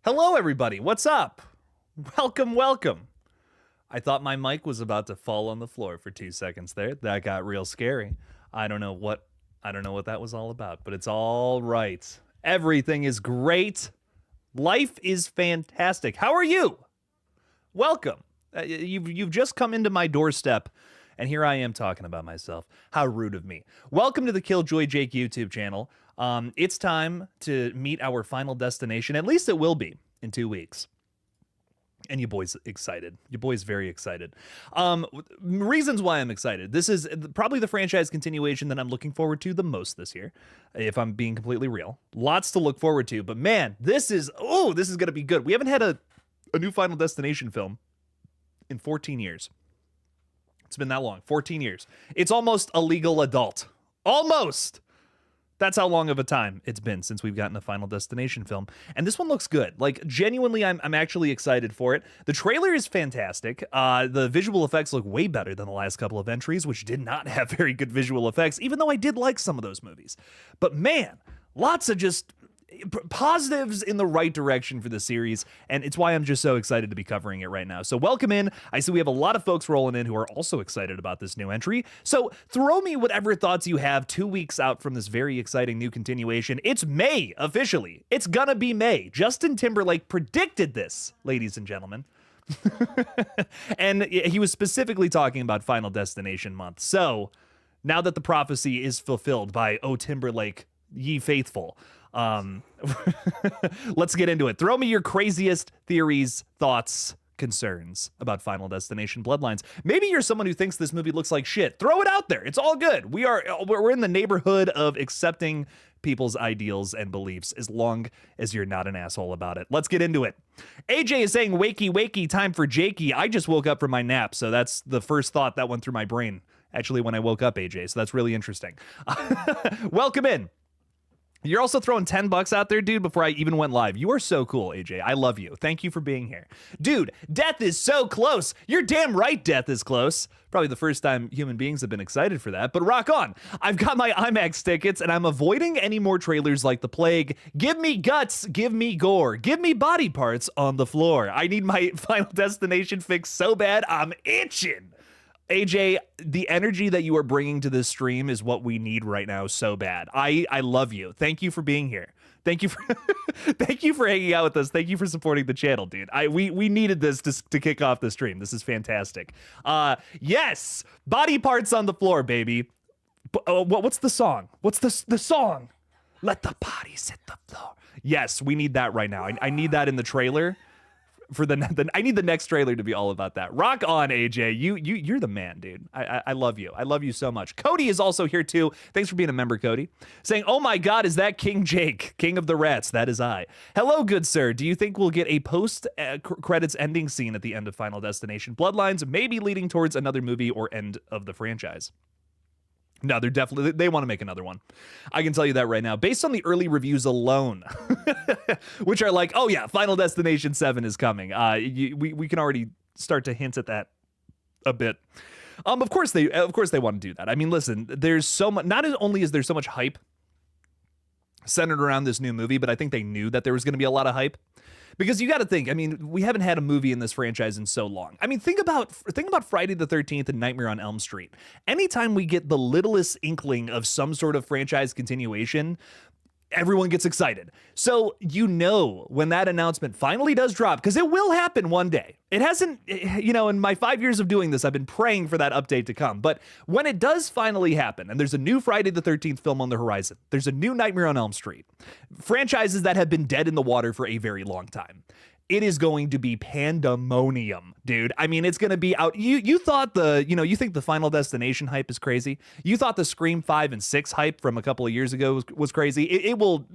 Hello, everybody. What's up? Welcome. I thought my mic was about to fall on the floor for 2 seconds there. That got real scary. I don't know what that was all about, but it's all right. Everything is great. Life is fantastic. How are you? Welcome. You've just come into my doorstep, and here I am talking about myself. How rude of me. Welcome to the KillJoy Jake YouTube channel. It's time to meet our final destination. At least it will be in 2 weeks. And you boys excited. You boys very excited. Reasons why I'm excited. This is probably the franchise continuation that I'm looking forward to the most this year, if I'm being completely real. Lots to look forward to, but man, this is going to be good. We haven't had a new Final Destination film in 14 years. It's been that long, 14 years. It's almost a legal adult. Almost. That's how long of a time it's been since we've gotten a Final Destination film. And this one looks good. Like, genuinely, I'm actually excited for it. The trailer is fantastic. The visual effects look way better than the last couple of entries, which did not have very good visual effects, even though I did like some of those movies. But man, lots of just positives in the right direction for the series, and it's why I'm just so excited to be covering it right now. So welcome in. I see we have a lot of folks rolling in who are also excited about this new entry. So throw me whatever thoughts you have 2 weeks out from this very exciting new continuation. It's May, officially. It's gonna be May. Justin Timberlake predicted this, ladies and gentlemen. And he was specifically talking about Final Destination month. So now that the prophecy is fulfilled by O Timberlake, ye faithful, let's get into it. Throw me your craziest theories, thoughts, concerns about Final Destination Bloodlines. Maybe you're someone who thinks this movie looks like shit. Throw it out there. It's all good. We're in the neighborhood of accepting people's ideals and beliefs as long as you're not an asshole about it. Let's get into it. AJ is saying, wakey, time for Jakey. I just woke up from my nap, so that's the first thought that went through my brain, actually, when I woke up, AJ, so that's really interesting. Welcome in. You're also throwing $10 out there, dude, before I even went live. You are so cool, AJ. I love you. Thank you for being here. Dude, death is so close. You're damn right death is close. Probably the first time human beings have been excited for that, but rock on. I've got my IMAX tickets, and I'm avoiding any more trailers like the plague. Give me guts. Give me gore. Give me body parts on the floor. I need my Final Destination fix so bad, I'm itching. AJ, the energy that you are bringing to this stream is what we need right now so bad. I love you. Thank you for being here. Thank you for thank you for hanging out with us. Thank you for supporting the channel, dude. We needed this to kick off the stream. This is fantastic. Yes, body parts on the floor, baby. What's the song? What's the song? Let the bodies hit the floor. Yes, we need that right now. I need that in the trailer. I need the next trailer to be all about that. Rock on, AJ. You're the man, dude. I love you. I love you so much. Cody is also here too. Thanks for being a member, Cody. Saying, oh my God, is that King Jake, King of the Rats? That is I. Hello, good sir. Do you think we'll get a post-credits ending scene at the end of Final Destination Bloodlines, maybe leading towards another movie or end of the franchise? No, they want to make another one. I can tell you that right now, based on the early reviews alone, which are like, oh yeah, Final Destination 7 is coming. We can already start to hint at that a bit. Of course they want to do that. I mean, listen, there's so much, not only is there so much hype centered around this new movie, but I think they knew that there was going to be a lot of hype. Because you got to think, I mean, we haven't had a movie in this franchise in so long. I mean, think about Friday the 13th and Nightmare on Elm Street. Anytime we get the littlest inkling of some sort of franchise continuation, everyone gets excited. So you know when that announcement finally does drop, because it will happen one day. It hasn't, in my 5 years of doing this, I've been praying for that update to come. But when it does finally happen, and there's a new Friday the 13th film on the horizon, there's a new Nightmare on Elm Street, franchises that have been dead in the water for a very long time, it is going to be pandemonium, dude. I mean, it's going to be out. You thought you think the Final Destination hype is crazy. You thought the Scream 5 and 6 hype from a couple of years ago was crazy.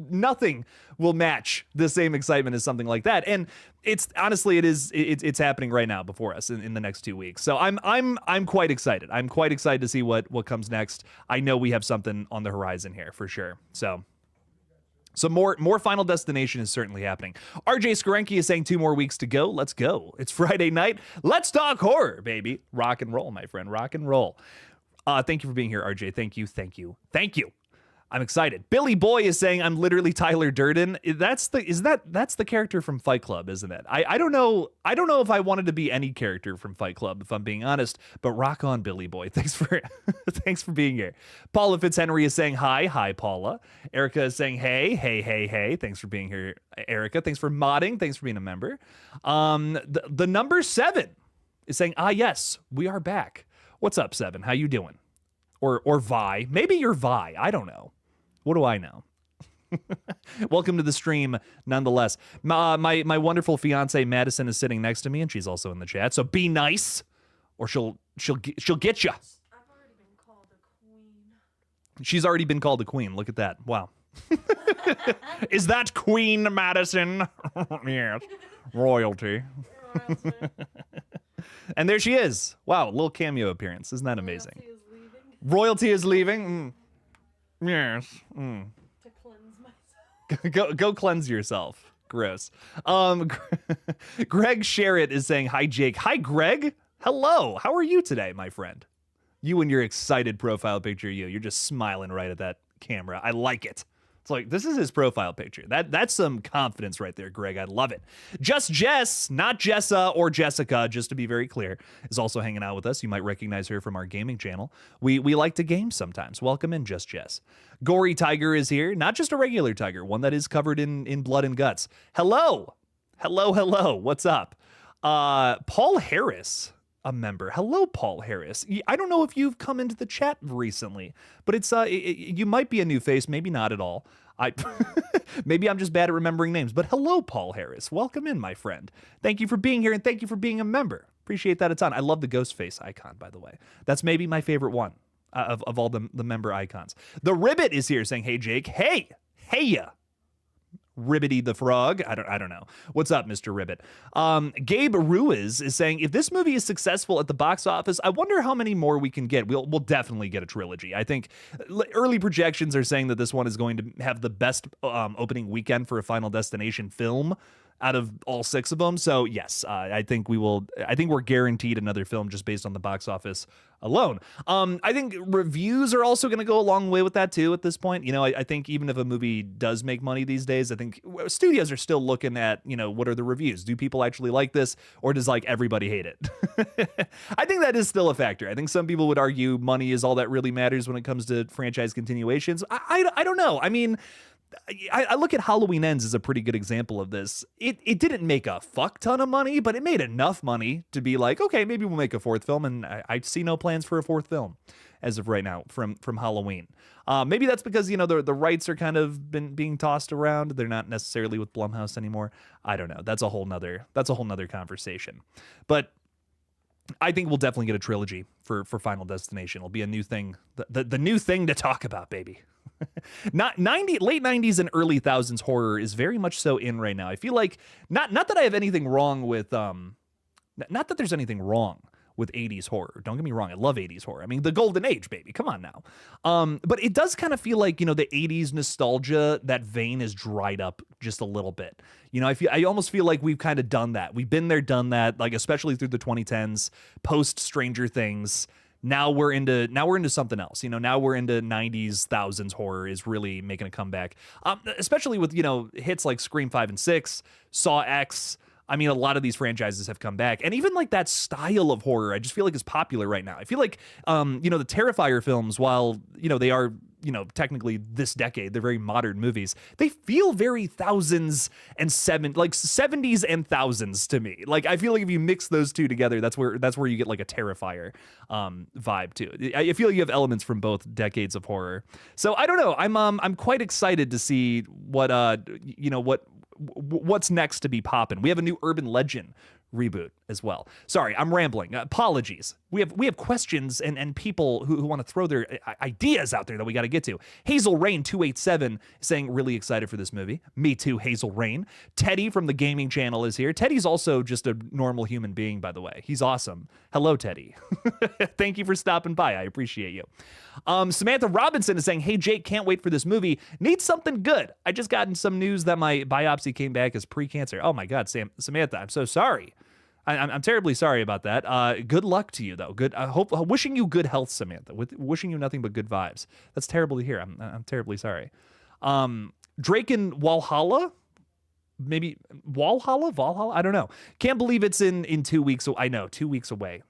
Nothing will match the same excitement as something like that. And it's happening right now before us in the next 2 weeks. So I'm quite excited. I'm quite excited to see what comes next. I know we have something on the horizon here for sure. So more Final Destination is certainly happening. RJ Skarenki is saying 2 more weeks to go. Let's go. It's Friday night. Let's talk horror, baby. Rock and roll, my friend. Rock and roll. Thank you for being here, RJ. Thank you. I'm excited. Billy Boy is saying I'm literally Tyler Durden. That's the character from Fight Club, isn't it? I don't know. I don't know if I wanted to be any character from Fight Club, if I'm being honest. But rock on, Billy Boy. Thanks for thanks for being here. Paula Fitzhenry is saying hi, Paula. Erica is saying hey. Thanks for being here, Erica. Thanks for modding. Thanks for being a member. The number 7 is saying yes, we are back. What's up, 7? How you doing? Or Vi. Maybe you're Vi. I don't know. What do I know? Welcome to the stream, nonetheless. My wonderful fiance Madison is sitting next to me, and she's also in the chat. So be nice, or she'll get you. I've already been called a queen. She's already been called a queen. Look at that. Wow. Is that Queen Madison? Yes. Royalty. And there she is. Wow, a little cameo appearance. Isn't that amazing? Royalty is leaving. Yes. To cleanse myself. Go cleanse yourself. Gross. Greg Sherritt is saying hi, Jake. Hi, Greg. Hello. How are you today, my friend? You and your excited profile picture. You're just smiling right at that camera. I like it. It's like, this is his profile picture. That's some confidence right there, Greg. I love it. Just Jess, not Jessa or Jessica, just to be very clear, is also hanging out with us. You might recognize her from our gaming channel. We like to game sometimes. Welcome in, Just Jess. Gory Tiger is here. Not just a regular tiger, one that is covered in blood and guts. Hello. What's up? Paul Harris, a member. Hello, Paul Harris. I don't know if you've come into the chat recently, but it's you might be a new face, maybe not at all. Maybe I'm just bad at remembering names, but hello, Paul Harris. Welcome in, my friend. Thank you for being here, and thank you for being a member. Appreciate that a ton. I love the ghost face icon, by the way. That's maybe my favorite one of all the member icons. The Ribbit is here saying, hey, Jake. Hey ya. Ribbity the Frog. I don't know. What's up, Mr. Ribbit? Gabe Ruiz is saying, if this movie is successful at the box office, I wonder how many more we can get. We'll definitely get a trilogy. I think early projections are saying that this one is going to have the best opening weekend for a Final Destination film out of all 6 of them. So yes, I think we will. I think we're guaranteed another film just based on the box office alone. I think reviews are also going to go a long way with that too at this point. You know, I think even if a movie does make money these days, I think studios are still looking at, you know, what are the reviews? Do people actually like this, or does like everybody hate it? I think that is still a factor. I think some people would argue money is all that really matters when it comes to franchise continuations. I don't know. I mean, I look at Halloween Ends as a pretty good example of this. It didn't make a fuck ton of money, but it made enough money to be like, okay, maybe we'll make a 4th film, and I see no plans for a 4th film as of right now from Halloween. Maybe that's because, you know, the rights are kind of being tossed around. They're not necessarily with Blumhouse anymore. I don't know. That's a whole nother conversation. But I think we'll definitely get a trilogy for Final Destination. It'll be a new thing, the new thing to talk about, baby. Late 90s and early thousands horror is very much so in right now. I feel like not that I have anything wrong with not that there's anything wrong with 80s horror. Don't get me wrong, I love 80s horror. I mean, the golden age, baby. Come on now. But it does kind of feel like, you know, the 80s nostalgia, that vein is dried up just a little bit. You know, I almost feel like we've kind of done that. We've been there, done that, like especially through the 2010s, post Stranger Things. Now we're into something else. You know, now we're into 90s, thousands horror is really making a comeback. Especially with, you know, hits like Scream 5 and 6, Saw X. I mean, a lot of these franchises have come back. And even like that style of horror, I just feel like is popular right now. I feel like, you know, the Terrifier films, while, you know, they are, you know, technically this decade, they're very modern movies. They feel very 70s and thousands to me. Like, I feel like if you mix those two together, that's where you get like a Terrifier vibe too. I feel like you have elements from both decades of horror. So I don't know. I'm quite excited to see what what's next to be popping. We have a new urban legend reboot as well. Sorry, I'm rambling. Apologies. We have questions and people who want to throw their ideas out there that we got to get to. Hazel Rain 287 saying really excited for this movie. Me too, Hazel Rain. Teddy from the gaming channel is here. Teddy's also just a normal human being, by the way. He's awesome. Hello, Teddy. Thank you for stopping by. I appreciate you. Samantha Robinson is saying, hey, Jake, can't wait for this movie. Need something good. I just gotten some news that my biopsy came back as pre-cancer. Oh my God, Samantha, I'm so sorry. I'm terribly sorry about that. Good luck to you, though. Good. I hope. Wishing you good health, Samantha. Wishing you nothing but good vibes. That's terrible to hear. I'm terribly sorry. Drake in Valhalla. Maybe Valhalla. I don't know. Can't believe it's in 2 weeks. I know, 2 weeks away.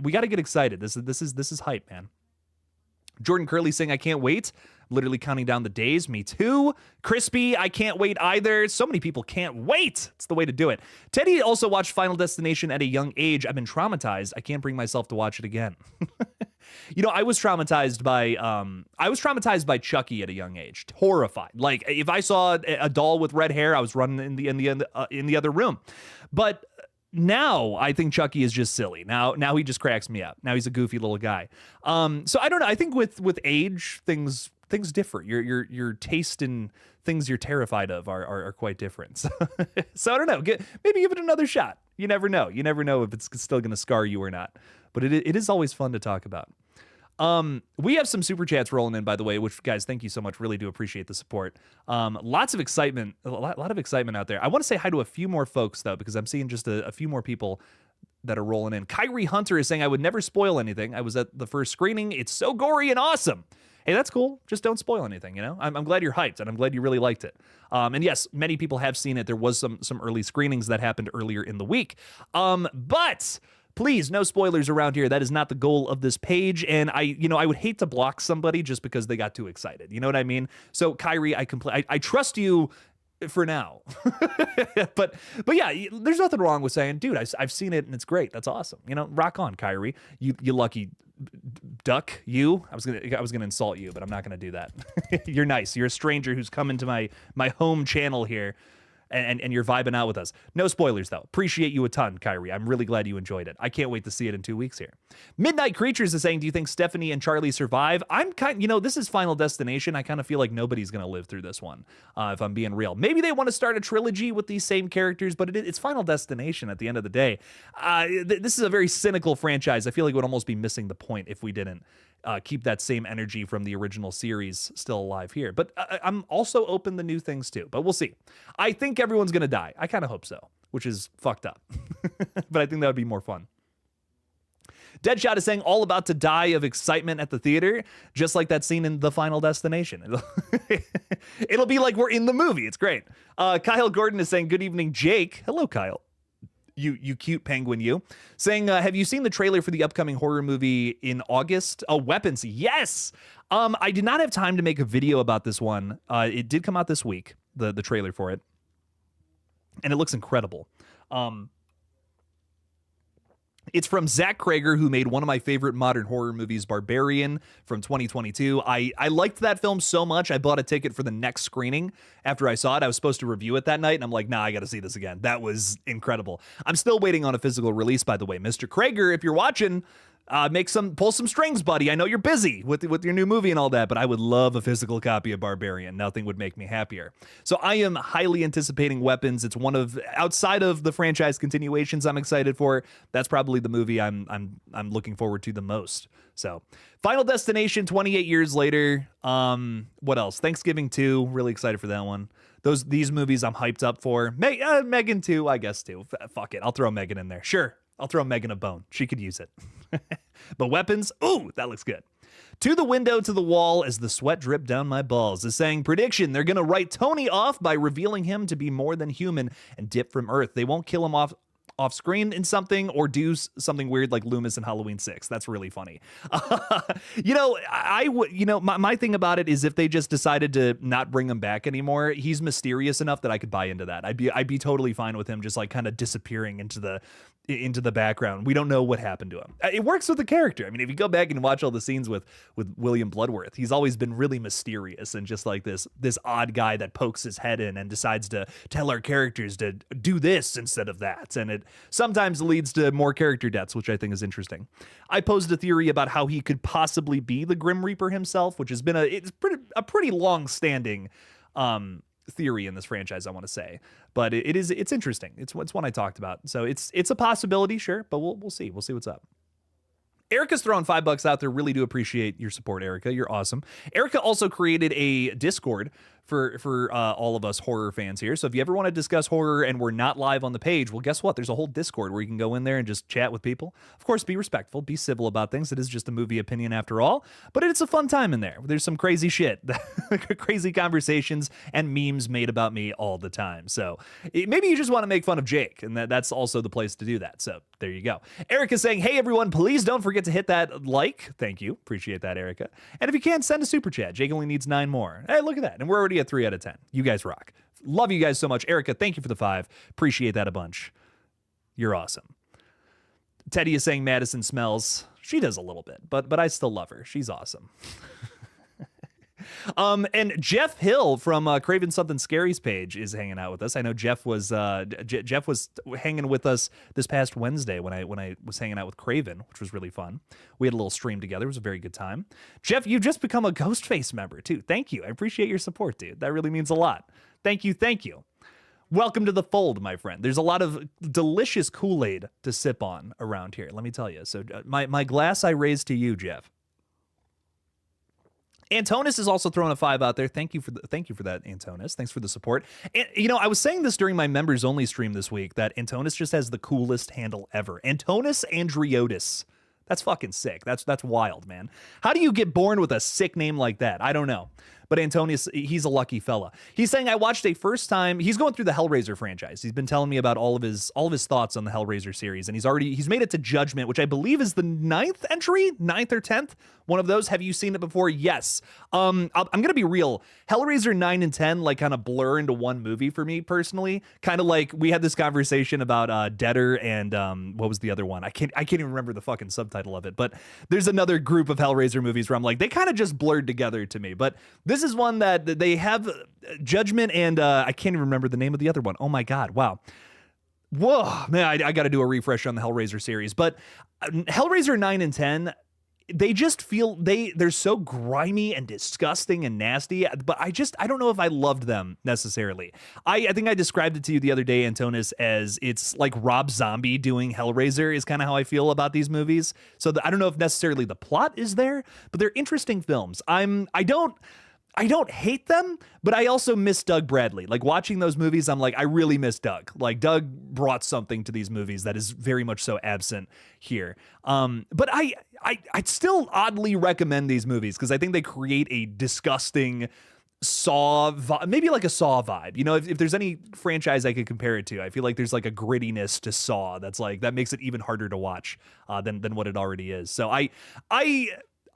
We got to get excited. This is hype, man. Jordan Curley saying, I can't wait. Literally counting down the days. Me too. Crispy, I can't wait either. So many people can't wait. It's the way to do it. Teddy also watched Final Destination at a young age. I've been traumatized. I can't bring myself to watch it again. I was traumatized by Chucky at a young age. Horrified. Like if I saw a doll with red hair, I was running in the other room. But now I think Chucky is just silly. Now he just cracks me up. Now he's a goofy little guy. So I don't know. I think with age things differ. Your taste in things you're terrified of are quite different. So I don't know. Maybe give it another shot. You never know. You never know if it's still going to scar you or not. But it is always fun to talk about. We have some super chats rolling in, by the way, which, guys, thank you so much. Really do appreciate the support. Lots of excitement, a lot of excitement out there. I want to say hi to a few more folks, though, because I'm seeing just a few more people that are rolling in. Kyrie Hunter is saying, I would never spoil anything. I was at the first screening. It's so gory and awesome. Hey, that's cool. Just don't spoil anything, I'm glad you're hyped, and I'm glad you really liked it. And yes, many people have seen it. There was some early screenings that happened earlier in the week. But please, no spoilers around here. That is not the goal of this page. And I would hate to block somebody just because they got too excited. You know what I mean? So Kyrie, I trust you for now. but yeah, there's nothing wrong with saying, dude, I've seen it and it's great. That's awesome. Rock on, Kyrie. You lucky duck. I was gonna insult you, but I'm not gonna do that. You're nice. You're a stranger who's come into my home channel here. And you're vibing out with us. No spoilers, though. Appreciate you a ton, Kyrie. I'm really glad you enjoyed it. I can't wait to see it in 2 weeks here. Midnight Creatures is saying, do you think Stephanie and Charlie survive? I'm this is Final Destination. I kind of feel like nobody's going to live through this one, if I'm being real. Maybe they want to start a trilogy with these same characters, but it's Final Destination at the end of the day. This is a very cynical franchise. I feel like it would almost be missing the point if we didn't keep that same energy from the original series still alive here. But I'm also open to new things too, but we'll see. I think everyone's going to die. I kind of hope so, which is fucked up. But I think that would be more fun. Deadshot is saying all about to die of excitement at the theater, just like that scene in The Final Destination. It'll be like we're in the movie. It's great. Kyle Gordon is saying, good evening, Jake. Hello, Kyle. You cute penguin, you. Saying, have you seen the trailer for the upcoming horror movie in August? Oh, Weapons. Yes. I did not have time to make a video about this one. It did come out this week, the trailer for it. And it looks incredible. It's from Zach Krager, who made one of my favorite modern horror movies, Barbarian, from 2022. I liked that film so much, I bought a ticket for the next screening after I saw it. I was supposed to review it that night, and I'm like, nah, I got to see this again. That was incredible. I'm still waiting on a physical release, by the way. Mr. Krager, if you're watching, pull some strings, buddy. I know you're busy with your new movie and all that, but I would love a physical copy of Barbarian. Nothing would make me happier. So I am highly anticipating Weapons. It's one of, outside of the franchise continuations I'm excited for, that's probably the movie I'm looking forward to the most. So Final Destination 28 years later. What else? Thanksgiving 2, really excited for that one. These movies I'm hyped up for. Megan 2, I guess too. Fuck it. I'll throw Megan in there. Sure. I'll throw Megan a bone. She could use it. But Weapons, ooh, that looks good. To the window, to the wall, as the sweat dripped down my balls, is saying, prediction, they're going to write Tony off by revealing him to be more than human and dip from Earth. They won't kill him off screen in something or do something weird like Loomis in Halloween 6. That's really funny. My thing about it is if they just decided to not bring him back anymore, he's mysterious enough that I could buy into that. I'd be totally fine with him just like kind of disappearing into the background. We don't know what happened to him. It works with the character. I mean, if you go back and watch all the scenes with William Bloodworth, he's always been really mysterious and just like this odd guy that pokes his head in and decides to tell our characters to do this instead of that. And it sometimes leads to more character deaths, which I think is interesting. I posed a theory about how he could possibly be the Grim Reaper himself, which has been a pretty long-standing theory in this franchise, I want to say, but it's interesting. It's one I talked about, so it's a possibility, sure, but we'll see what's up. Erica's throwing $5 out there. Really do appreciate your support, Erica. You're awesome. Erica also created a Discord for all of us horror fans here. So if you ever want to discuss horror and we're not live on the page, well, guess what? There's a whole Discord where you can go in there and just chat with people. Of course, be respectful, be civil about things. It is just a movie opinion after all, but it's a fun time in there. There's some crazy shit, crazy conversations and memes made about me all the time. So maybe you just want to make fun of Jake, and that's also the place to do that. So there you go. Erica's saying, hey, everyone, please don't forget to hit that like. Thank you. Appreciate that, Erica. And if you can, send a super chat. Jake only needs 9 more. Hey, look at that. And we're already at 3 out of 10. You guys rock. Love you guys so much. Erica, thank you for the 5. Appreciate that a bunch. You're awesome. Teddy is saying Madison smells. She does a little bit, but I still love her. She's awesome. And Jeff Hill from Craven Something Scary's page is hanging out with us. I know Jeff was hanging with us this past Wednesday when I was hanging out with Craven, which was really fun. We had a little stream together. It was a very good time. Jeff, you've just become a Ghostface member too. Thank you. I appreciate your support, dude. That really means a lot. Thank you. Thank you. Welcome to the fold, my friend. There's a lot of delicious Kool-Aid to sip on around here. Let me tell you. So my glass I raise to you, Jeff. Antonis is also throwing a 5 out there. Thank you for that, Antonis. Thanks for the support. And you know, I was saying this during my members only stream this week that Antonis just has the coolest handle ever. Antonis Andriotis. That's fucking sick. That's wild, man. How do you get born with a sick name like that? I don't know. But Antonius, he's a lucky fella. He's saying I watched a first time. He's going through the Hellraiser franchise. He's been telling me about all of his thoughts on the Hellraiser series, and he's made it to Judgment, which I believe is the 9th entry, 9th or 10th. One of those. Have you seen it before? Yes. I'm gonna be real. Hellraiser 9 and 10 like kind of blur into one movie for me personally. Kind of like we had this conversation about Deader and what was the other one? I can't even remember the fucking subtitle of it. But there's another group of Hellraiser movies where I'm like they kind of just blurred together to me. But this is one that they have Judgment and I can't even remember the name of the other one. Oh my God. Wow. Whoa, man, I got to do a refresh on the Hellraiser series. But Hellraiser 9 and 10, they just feel they're so grimy and disgusting and nasty, but I don't know if I loved them necessarily. I think I described it to you the other day, Antonis, as it's like Rob Zombie doing Hellraiser is kind of how I feel about these movies. So I don't know if necessarily the plot is there, but they're interesting films. I don't hate them, but I also miss Doug Bradley. Like watching those movies, I'm like, I really miss Doug. Like Doug brought something to these movies that is very much so absent here. But I'd still oddly recommend these movies because I think they create a disgusting Saw, maybe like a Saw vibe. You know, if there's any franchise I could compare it to, I feel like there's like a grittiness to Saw that's like that makes it even harder to watch than what it already is. So I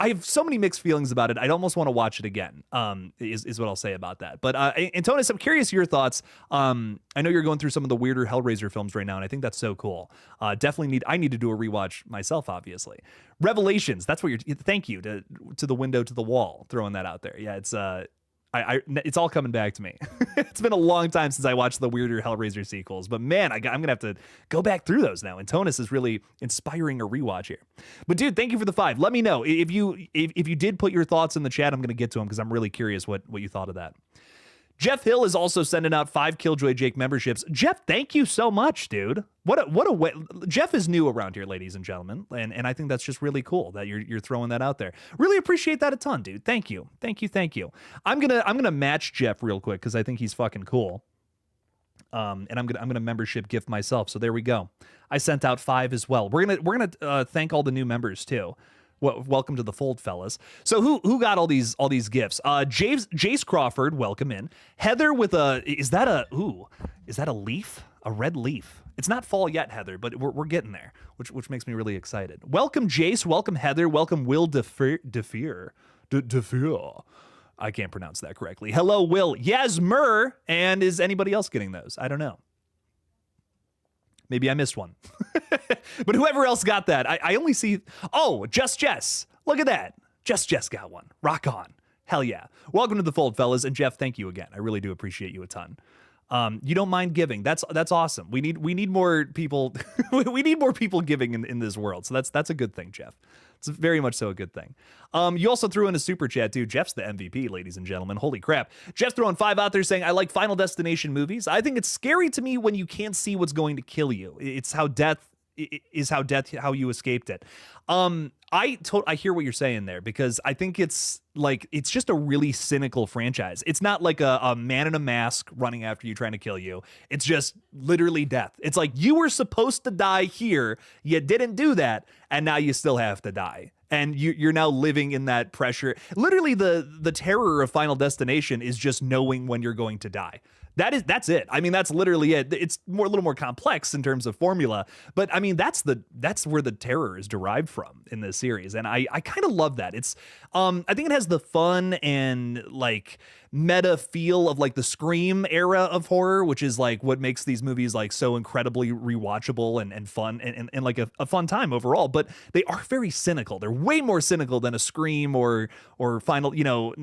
have so many mixed feelings about it. I'd almost want to watch it again, is what I'll say about that. But Antonis, I'm curious your thoughts. I know you're going through some of the weirder Hellraiser films right now, and I think that's so cool. I need to do a rewatch myself, obviously. Revelations, that's what thank you to the window to the wall, throwing that out there. Yeah, it's it's all coming back to me. It's been a long time since I watched the weirder Hellraiser sequels, but man, I'm gonna have to go back through those now. And Antonis is really inspiring a rewatch here. But dude, thank you for the 5. Let me know if you did put your thoughts in the chat. I'm gonna get to them because I'm really curious what you thought of that. Jeff Hill is also sending out 5 KillJoy Jake memberships. Jeff, thank you so much, dude. What a way. Jeff is new around here, ladies and gentlemen, and I think that's just really cool that you're throwing that out there. Really appreciate that a ton, dude. Thank you. I'm gonna match Jeff real quick because I think he's fucking cool. And I'm gonna membership gift myself. So there we go. I sent out 5 as well. We're gonna thank all the new members too. Welcome to the fold, fellas. So who got all these gifts? Jace Crawford, welcome in. Heather with is that a leaf? A red leaf. It's not fall yet, Heather, but we're getting there, which makes me really excited. Welcome, Jace. Welcome, Heather. Welcome, Will Defeer. I can't pronounce that correctly. Hello, Will. Yasmer. And is anybody else getting those? I don't know. Maybe I missed one. But whoever else got that, I only see... Oh, Just Jess. Look at that. Just Jess got one. Rock on. Hell yeah. Welcome to the fold, fellas. And Jeff, thank you again. I really do appreciate you a ton. You don't mind giving. That's awesome. We need more people. We need more people giving in this world. So that's a good thing, Jeff. It's very much so a good thing. You also threw in a super chat too. Jeff's the MVP, ladies and gentlemen. Holy crap. Jeff throwing 5 out there saying, I like Final Destination movies. I think it's scary to me when you can't see what's going to kill you. It's how death is how you escaped it. I hear what you're saying there, because I think it's just a really cynical franchise. It's not like a man in a mask running after you trying to kill you. It's just literally death. It's like, you were supposed to die here, you didn't do that, and now you still have to die. And you're now living in that pressure. Literally, the terror of Final Destination is just knowing when you're going to die. That's it. I mean, that's literally it. It's a little more complex in terms of formula, but I mean, that's where the terror is derived from in this series. And I kind of love that. It's, I think it has the fun and like meta feel of like the Scream era of horror, which is like what makes these movies like so incredibly rewatchable and fun and like a fun time overall. But they are very cynical. They're way more cynical than a Scream or Final,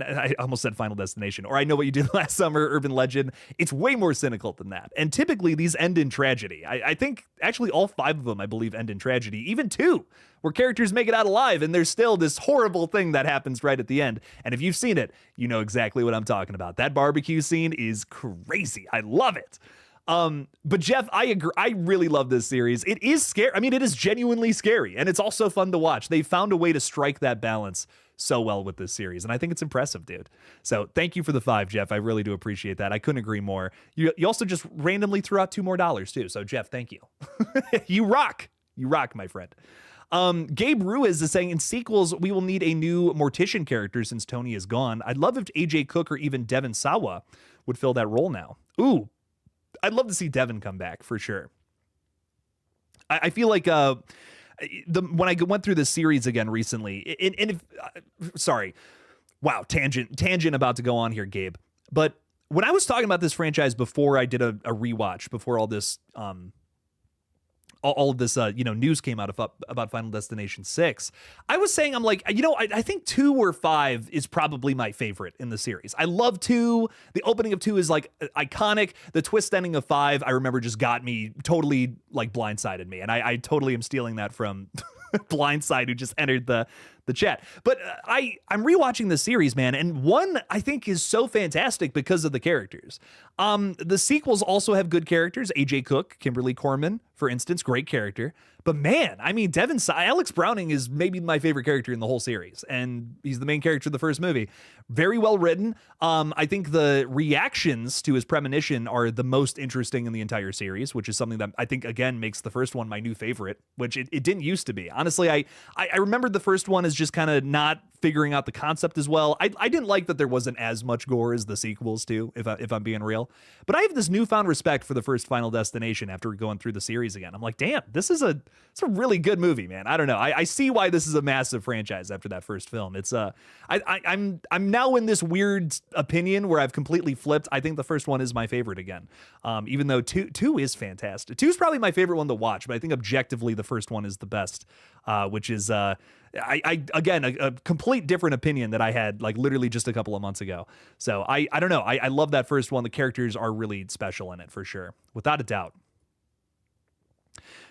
I almost said Final Destination, or I Know What You Did Last Summer, Urban Legend. It's way more cynical than that. And typically these end in tragedy. I think actually all 5 of them, I believe, end in tragedy, even 2, where characters make it out alive and there's still this horrible thing that happens right at the end. And if you've seen it, you know exactly what I'm talking about. That barbecue scene is crazy. I love it. But Jeff, I agree. I really love this series. It is scary. I mean, it is genuinely scary, and it's also fun to watch. They found a way to strike that balance so well with this series, and I think it's impressive, dude. So thank you for the 5, Jeff. I really do appreciate that. I couldn't agree more. You also just randomly threw out $2 more too. So Jeff, thank you. You rock. You rock, my friend. Gabe Ruiz is saying, in sequels, we will need a new Mortician character since Tony is gone. I'd love if AJ Cook or even Devon Sawa would fill that role now. Ooh, I'd love to see Devon come back for sure. I feel like when I went through this series again recently, sorry, wow, tangent about to go on here, Gabe. But when I was talking about this franchise before I did a rewatch, before all this all of this news came out about Final Destination 6, I was saying, I'm like, I think 2 or 5 is probably my favorite in the series. I love 2. The opening of 2 is like iconic. The twist ending of 5, I remember, just got me totally, like, blindsided me, and I totally am stealing that from Blindside, who just entered the chat. But I'm rewatching the series, man, and 1 I think is so fantastic because of the characters. The sequels also have good characters. AJ Cook, Kimberly Corman, for instance, great character. But man, I mean, Alex Browning is maybe my favorite character in the whole series, and he's the main character of the first movie. Very well written. I think the reactions to his premonition are the most interesting in the entire series, which is something that I think, again, makes the first one my new favorite, which it didn't used to be. Honestly, I remembered the first one as just kind of not figuring out the concept as well. I didn't like that there wasn't as much gore as the sequels too, if I'm being real. But I have this newfound respect for the first Final Destination after going through the series again. I'm like, damn, it's a really good movie, man. I don't know. I see why this is a massive franchise after that first film. It's I'm now in this weird opinion where I've completely flipped. I think the first one is my favorite again. Even though two is fantastic. 2 is probably my favorite one to watch, but I think objectively the first one is the best, which is again, a complete different opinion that I had like literally just a couple of months ago. So I don't know. I love that first one. The characters are really special in it for sure, without a doubt.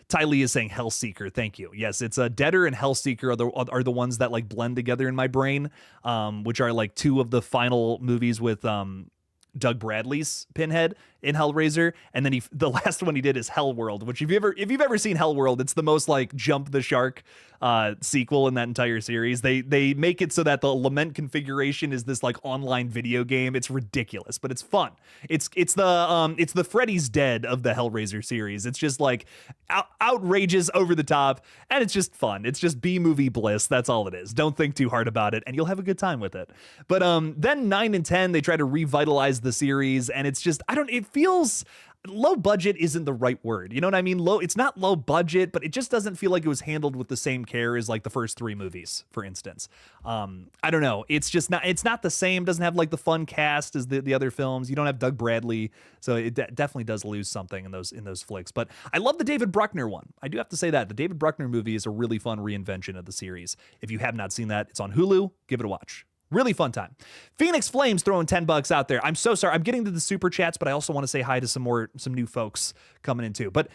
Ty Lee is saying Hellseeker. Thank you. Yes, it's a Deader and Hellseeker are the ones that like blend together in my brain, which are like 2 of the final movies with Doug Bradley's Pinhead in Hellraiser, and then the last one he did is Hellworld, which if you've ever seen Hellworld, it's the most like jump the shark sequel in that entire series. They make it so that the Lament configuration is this like online video game. It's ridiculous, but it's fun. It's the Freddy's Dead of the Hellraiser series. It's just like outrageous, over the top, and it's just fun. It's just B-movie bliss. That's all it is. Don't think too hard about it, and you'll have a good time with it. But then 9 and 10, they try to revitalize the series, and it's just, it feels low budget isn't the right word. You know what I mean? It's not low budget, but it just doesn't feel like it was handled with the same care as like the first 3 movies, for instance. I don't know. It's not the same. Doesn't have like the fun cast as the other films. You don't have Doug Bradley. So it definitely does lose something in those flicks. But I love the David Bruckner one. I do have to say that the David Bruckner movie is a really fun reinvention of the series. If you have not seen that, it's on Hulu. Give it a watch. Really fun time. Phoenix Flames throwing $10 out there. I'm so sorry. I'm getting to the super chats, but I also want to say hi to some new folks coming in too. But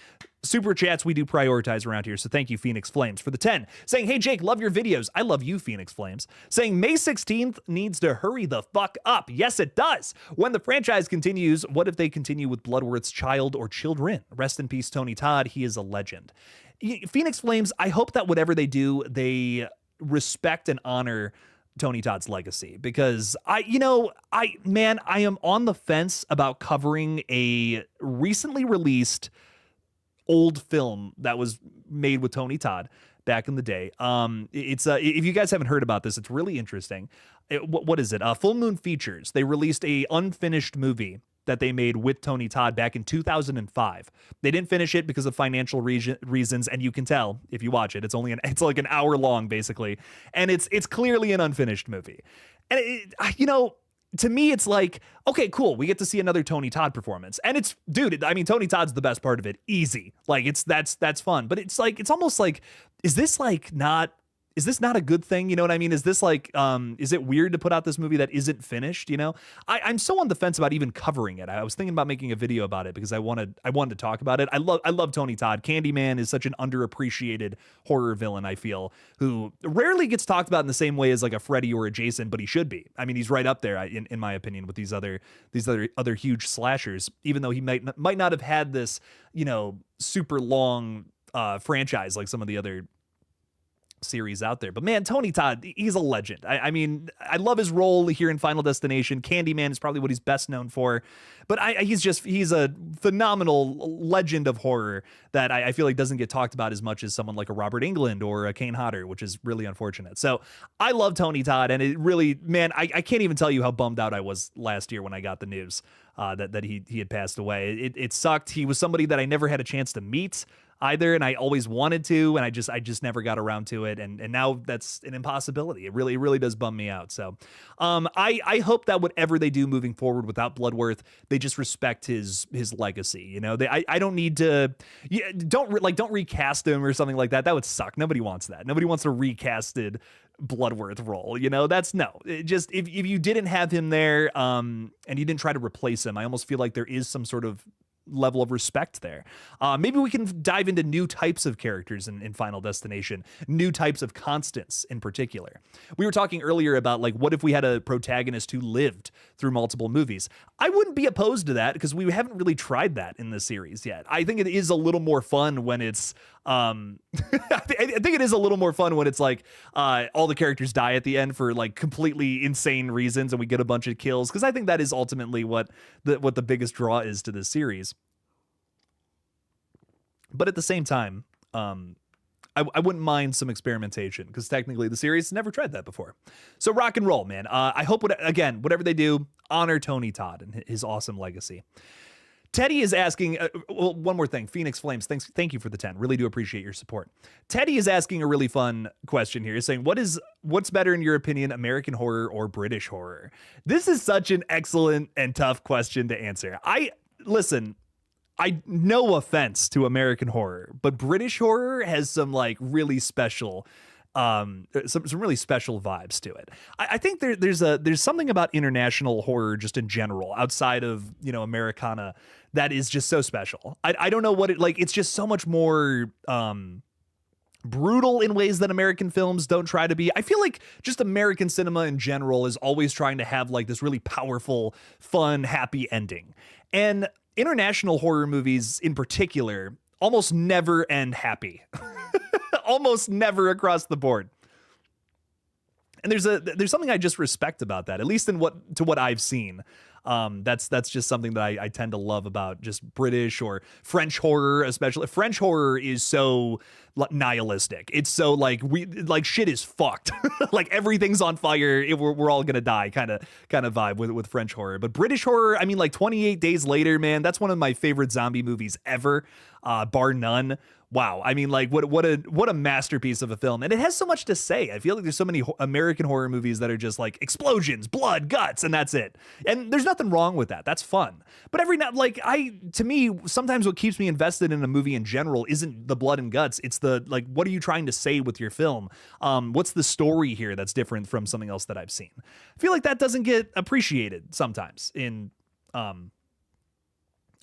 Super chats we do prioritize around here, so thank you, Phoenix Flames, for the 10. Saying, hey, Jake, love your videos. I love you, Phoenix Flames. Saying, May 16th needs to hurry the fuck up. Yes, it does. When the franchise continues, what if they continue with Bloodworth's child or children? Rest in peace, Tony Todd. He is a legend. Phoenix Flames, I hope that whatever they do, they respect and honor Tony Todd's legacy, because I am on the fence about covering a recently released old film that was made with Tony Todd back in the day. It's if you guys haven't heard about this, it's really interesting. What is it? Full Moon Features. They released a unfinished movie that they made with Tony Todd back in 2005. They didn't finish it because of financial reasons, and you can tell if you watch it. It's like an hour long basically, and it's clearly an unfinished movie. And to me, it's like, okay, cool. We get to see another Tony Todd performance. And it's, dude, I mean, Tony Todd's the best part of it. Easy. Like, that's fun. But it's like, it's almost like, is this not a good thing? You know what I mean? Is this like, is it weird to put out this movie that isn't finished? You know, I'm so on the fence about even covering it. I was thinking about making a video about it because I wanted to talk about it. I love Tony Todd. Candyman is such an underappreciated horror villain, I feel, who rarely gets talked about in the same way as like a Freddy or a Jason, but he should be. I mean, he's right up there in my opinion with these other huge slashers, even though he might not have had this, super long franchise like some of the other series out there. But man, Tony Todd, he's a legend. I mean, I love his role here in Final Destination. Candyman is probably what he's best known for, but he's a phenomenal legend of horror that I feel like doesn't get talked about as much as someone like a Robert Englund or a Kane Hodder, which is really unfortunate. So I love Tony Todd, and it really, man, I can't even tell you how bummed out I was last year when I got the news that he had passed away. It sucked. He was somebody that I never had a chance to meet either, and I always wanted to, and I just never got around to it, and now that's an impossibility. It really does bum me out. So I hope that whatever they do moving forward without Bloodworth, they just respect his legacy. I don't need to, don't recast him or something like that. That would suck. Nobody wants that. Nobody wants a recasted Bloodworth role. That's no. Just if you didn't have him there, and you didn't try to replace him, I almost feel like there is some sort of level of respect there. Maybe we can dive into new types of characters in Final Destination, new types of constants in particular. We were talking earlier about like, what if we had a protagonist who lived through multiple movies? I wouldn't be opposed to that because we haven't really tried that in the series yet. I think it is a little more fun when it's I think it is a little more fun when it's like all the characters die at the end for like completely insane reasons and we get a bunch of kills, because I think that is ultimately what the biggest draw is to this series. But at the same time, I wouldn't mind some experimentation, because technically the series never tried that before. So rock and roll, man. I hope whatever they do, honor Tony Todd and his awesome legacy. Teddy is asking, one more thing. Phoenix Flames, thank you for the 10. Really do appreciate your support. Teddy is asking a really fun question here. He's saying, what's better in your opinion, American horror or British horror? This is such an excellent and tough question to answer. Listen, no offense to American horror, but British horror has some like really special some really special vibes to it. I think there's something about international horror just in general, outside of Americana, that is just so special. I don't know what it like. It's just so much more brutal in ways that American films don't try to be. I feel like just American cinema in general is always trying to have like this really powerful, fun, happy ending, and international horror movies in particular almost never end happy. Almost never across the board. And there's something I just respect about that, at least in what I've seen. That's just something that I tend to love about just British or French horror, especially. French horror is so nihilistic. It's so like shit is fucked. Like everything's on fire. We're all gonna die kind of vibe with French horror. But British horror, I mean, like 28 Days Later, man, that's one of my favorite zombie movies ever, bar none. Wow. I mean, like what a masterpiece of a film. And it has so much to say. I feel like there's so many American horror movies that are just like explosions, blood, guts, and that's it. And there's nothing wrong with that. That's fun. But every now, to me, sometimes what keeps me invested in a movie in general isn't the blood and guts. It's the, like, what are you trying to say with your film? What's the story here that's different from something else that I've seen? I feel like that doesn't get appreciated sometimes in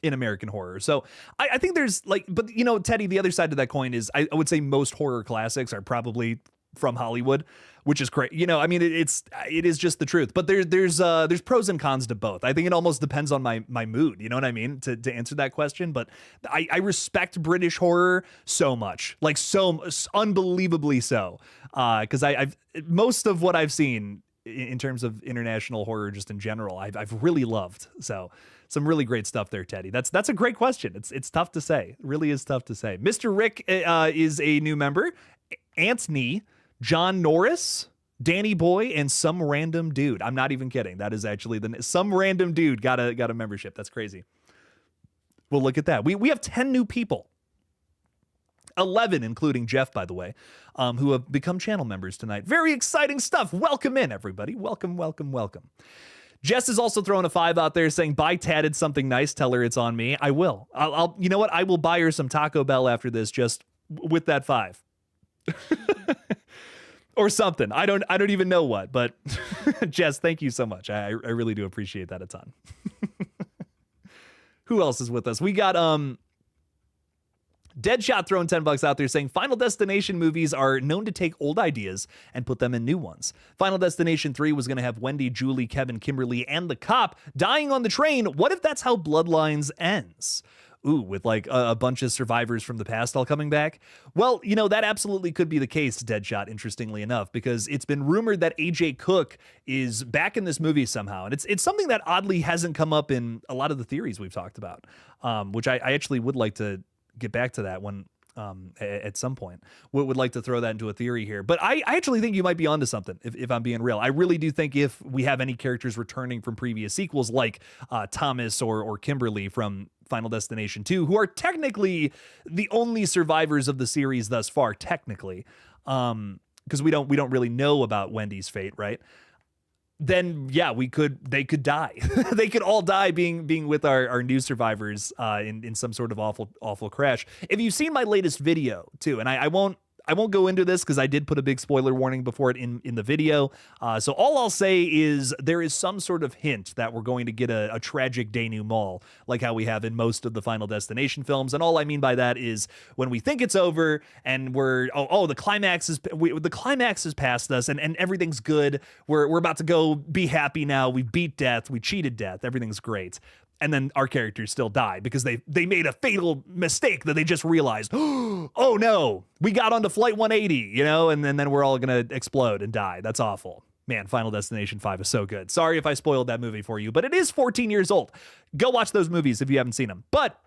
in American horror. So I think there's like, but you know, Teddy, the other side to that coin is I would say most horror classics are probably from Hollywood, which is great. You know, I mean, it is just the truth. But there's pros and cons to both. I think it almost depends on my mood. You know what I mean? To answer that question. But I respect British horror so much, like so unbelievably so. Because I've most of what I've seen in terms of international horror, just in general, I've really loved. So some really great stuff there, Teddy. That's a great question. It's tough to say. It really is tough to say. Mr. Rick is a new member. Anthony, John Norris, Danny Boy, and some random dude. I'm not even kidding. That is actually some random dude got a membership. That's crazy. Well, look at that. We have 10 new people. 11, including Jeff, by the way, who have become channel members tonight. Very exciting stuff. Welcome in, everybody. Welcome, welcome, welcome. Jess is also throwing a 5 out there saying, buy Tatted something nice. Tell her it's on me. I will. I'll you know what? I will buy her some Taco Bell after this, just with that 5. Or something. I don't even know what, but Jess, thank you so much. I really do appreciate that a ton. Who else is with us? We got Deadshot throwing $10 out there saying Final Destination movies are known to take old ideas and put them in new ones. Final Destination 3 was going to have Wendy, Julie, Kevin, Kimberly, and the cop dying on the train. What if that's how Bloodlines ends? Ooh, with like a bunch of survivors from the past all coming back? Well, you know, that absolutely could be the case, Deadshot, interestingly enough, because it's been rumored that AJ Cook is back in this movie somehow. And it's something that oddly hasn't come up in a lot of the theories we've talked about, which I actually would like to get back to that one at some point. Would like to throw that into a theory here. But I actually think you might be onto something, if I'm being real. I really do think if we have any characters returning from previous sequels, like Thomas or Kimberly from Final Destination 2, who are technically the only survivors of the series thus far, technically, because we don't really know about Wendy's fate, right? Then yeah, they could die. They could all die being with our new survivors in some sort of awful crash. If you've seen my latest video too, and I won't go into this because I did put a big spoiler warning before it in the video. So all I'll say is there is some sort of hint that we're going to get a tragic denouement like how we have in most of the Final Destination films. And all I mean by that is when we think it's over and we're, the climax is past us and everything's good. We're about to go be happy now. We beat death. We cheated death. Everything's great. And then our characters still die because they made a fatal mistake that they just realized, oh no, we got onto flight 180, you know, and then we're all going to explode and die. That's awful. Man, Final Destination 5 is so good. Sorry if I spoiled that movie for you, but it is 14 years old. Go watch those movies if you haven't seen them. But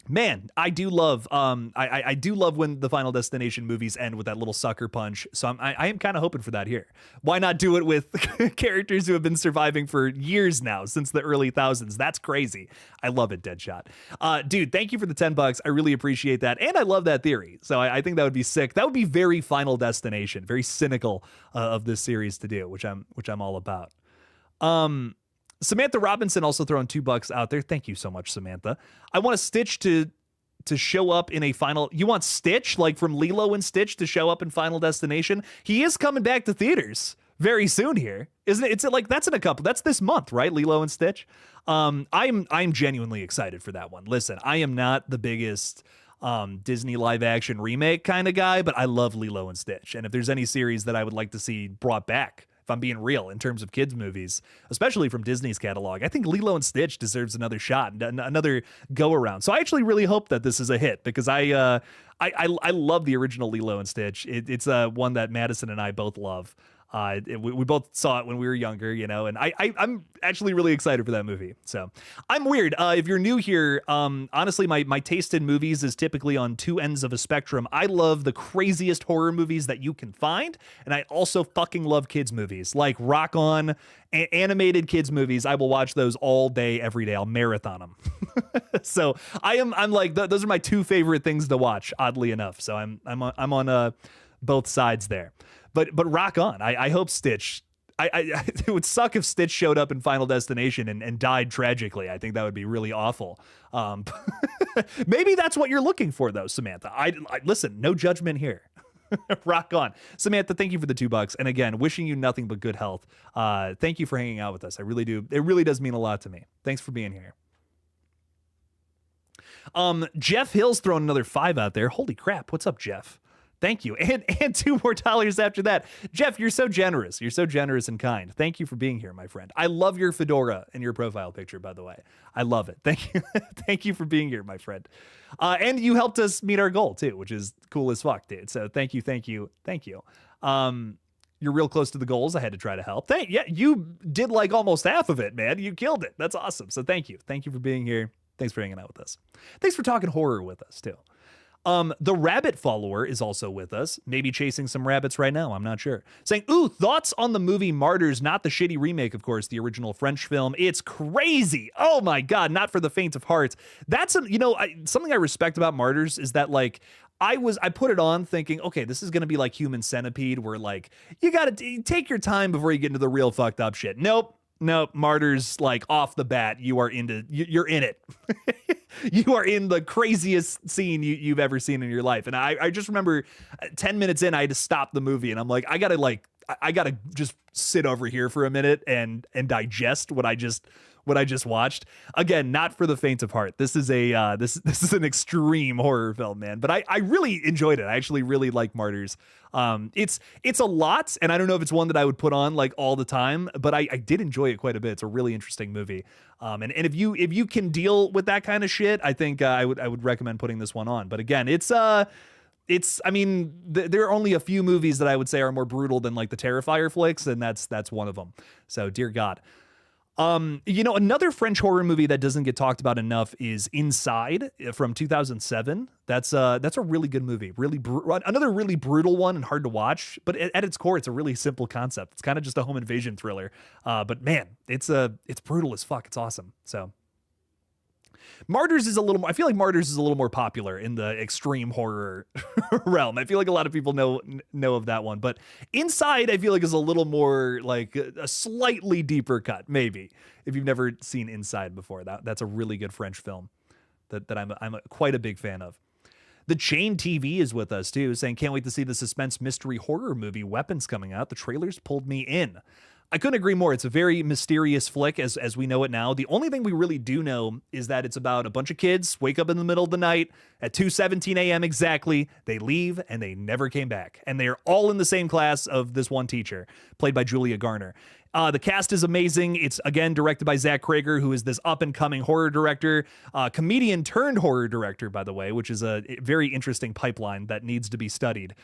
man, I do love I do love when the Final Destination movies end with that little sucker punch. So I am kind of hoping for that here. Why not do it with characters who have been surviving for years now, since the early thousands? That's crazy. I love it, Deadshot. Dude, thank you for the $10. I really appreciate that. And I love that theory. So I think that would be sick. That would be very Final Destination, very cynical of this series to do, which I'm all about. Samantha Robinson also throwing $2 out there. Thank you so much, Samantha. I want Stitch to show up in a final. You want Stitch, like from Lilo and Stitch, to show up in Final Destination? He is coming back to theaters very soon here, isn't it? It's like that's in a couple. That's this month, right? Lilo and Stitch. I'm genuinely excited for that one. Listen, I am not the biggest Disney live action remake kind of guy, but I love Lilo and Stitch. And if there's any series that I would like to see brought back, if I'm being real, in terms of kids movies, especially from Disney's catalog, I think Lilo and Stitch deserves another shot, another go around. So I actually really hope that this is a hit because I love the original Lilo and Stitch. It's one that Madison and I both love. We both saw it when we were younger, you know, and I'm actually really excited for that movie. So I'm weird. If you're new here, honestly, my taste in movies is typically on two ends of a spectrum. I love the craziest horror movies that you can find. And I also fucking love kids movies like Rock On, animated kids movies. I will watch those all day, every day. I'll marathon them. So I'm like, those are my two favorite things to watch, oddly enough. So I'm on both sides there. But Rock On. I hope Stitch. It would suck if Stitch showed up in Final Destination and died tragically. I think that would be really awful. Maybe that's what you're looking for, though, Samantha. I listen. No judgment here. Rock On, Samantha. Thank you for the $2, and again, wishing you nothing but good health. Thank you for hanging out with us. I really do. It really does mean a lot to me. Thanks for being here. Jeff Hill's throwing another 5 out there. Holy crap. What's up, Jeff? Thank you. And $2 more after that. Jeff, you're so generous. You're so generous and kind. Thank you for being here, my friend. I love your fedora in your profile picture, by the way. I love it. Thank you. Thank you for being here, my friend. And you helped us meet our goal too, which is cool as fuck, dude. So thank you. You're real close to the goals. I had to try to help. Yeah, you did like almost half of it, man. You killed it. That's awesome. So thank you. Thank you for being here. Thanks for hanging out with us. Thanks for talking horror with us too. The rabbit follower is also with us, maybe chasing some rabbits right now. I'm not sure. Saying, ooh, thoughts on the movie Martyrs, not the shitty remake, of course, the original French film. It's crazy. Oh my God, not for the faint of heart. That's something I respect about Martyrs is that like, I put it on thinking, okay, this is going to be like Human Centipede where like, you got to take your time before you get into the real fucked up shit. Nope, Martyrs, like off the bat, you're in it. You are in the craziest scene you've ever seen in your life. And I just remember 10 minutes in, I had to stop the movie and I'm like, I gotta just sit over here for a minute and digest what I just watched. Again, not for the faint of heart. This is this is an extreme horror film, man. But I really enjoyed it. I actually really like Martyrs. It's a lot, and I don't know if it's one that I would put on like all the time, but I did enjoy it quite a bit. It's a really interesting movie. And if you can deal with that kind of shit, I think I would recommend putting this one on. But again, I mean, there are only a few movies that I would say are more brutal than like the Terrifier flicks, and that's one of them. So dear God. Another French horror movie that doesn't get talked about enough is Inside from 2007. That's a really good movie. Another really brutal one and hard to watch, but at its core, it's a really simple concept. It's kind of just a home invasion thriller. But man, it's brutal as fuck. It's awesome. So Martyrs is I feel like Martyrs is a little more popular in the extreme horror realm. I feel like a lot of people know of that one, but Inside I feel like is a little more like a slightly deeper cut, maybe. If you've never seen Inside before, that's a really good French film that I'm quite a big fan of. The Chain TV is with us too, saying can't wait to see the suspense mystery horror movie Weapons coming out. The trailers pulled me in. I couldn't agree more. It's a very mysterious flick as we know it now. The only thing we really do know is that it's about a bunch of kids wake up in the middle of the night at 2:17 a.m. exactly. They leave and they never came back. And they're all in the same class of this one teacher, played by Julia Garner. The cast is amazing. It's, again, directed by Zach Krager, who is this up-and-coming horror director, comedian turned horror director, by the way, which is a very interesting pipeline that needs to be studied.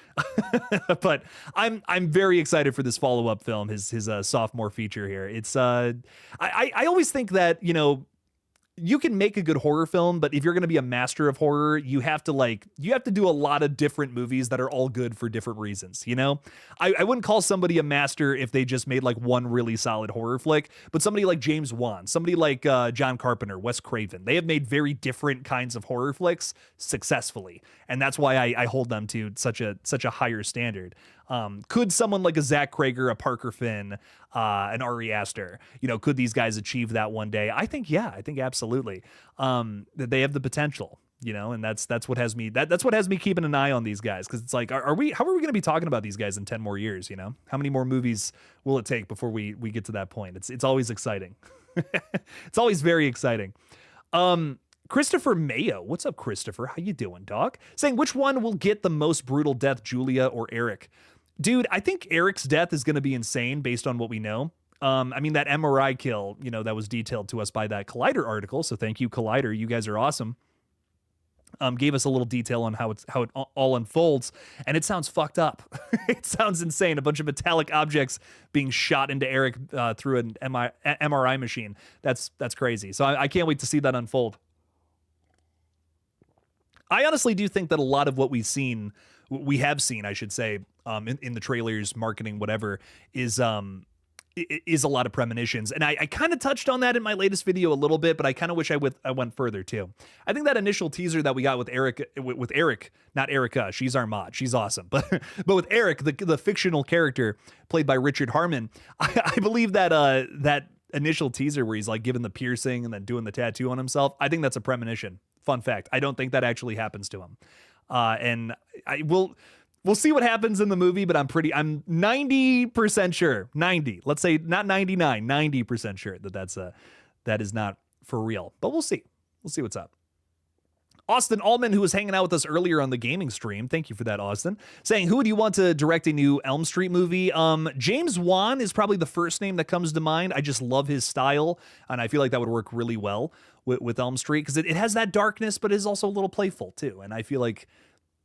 But I'm very excited for this follow-up film, his sophomore feature here. It's I always think that, you can make a good horror film, but if you're going to be a master of horror, you have to do a lot of different movies that are all good for different reasons. I wouldn't call somebody a master if they just made like one really solid horror flick, but somebody like James Wan, somebody like John Carpenter, Wes Craven, they have made very different kinds of horror flicks successfully. And that's why I hold them to such a higher standard. Could someone like a Zach Krager, a Parker Finn, an Ari Aster, could these guys achieve that one day? I think absolutely. That they have the potential, and that's what has me, that's what has me keeping an eye on these guys. Cause it's like, how are we going to be talking about these guys in 10 more years? How many more movies will it take before we get to that point? It's always exciting. It's always very exciting. Christopher Mayo. What's up, Christopher? How you doing, dog? Saying, which one will get the most brutal death, Julia or Eric? Dude, I think Eric's death is going to be insane based on what we know. I mean, that MRI kill, that was detailed to us by that Collider article. So thank you, Collider. You guys are awesome. Gave us a little detail on how it all unfolds, and it sounds fucked up. It sounds insane. A bunch of metallic objects being shot into Eric through an MRI machine. That's crazy. So I can't wait to see that unfold. I honestly do think that a lot of what we have seen, I should say, in the trailers, marketing, whatever, is a lot of premonitions. And I kind of touched on that in my latest video a little bit, but I kind of wish I went further too. I think that initial teaser that we got with Eric, not Erica, she's our mod, she's awesome, but with Eric, the fictional character played by Richard Harmon, I believe that that initial teaser where he's like giving the piercing and then doing the tattoo on himself, I think that's a premonition. Fun fact. I don't think that actually happens to him. And we'll see what happens in the movie, but I'm 90% sure, 90, let's say not 99, 90% sure that is not for real, but we'll see. We'll see what's up. Austin Allman, who was hanging out with us earlier on the gaming stream, thank you for that, Austin, saying, who would you want to direct a new Elm Street movie? James Wan is probably the first name that comes to mind. I just love his style, and I feel like that would work really well with Elm Street, because it has that darkness, but is also a little playful, too, and I feel like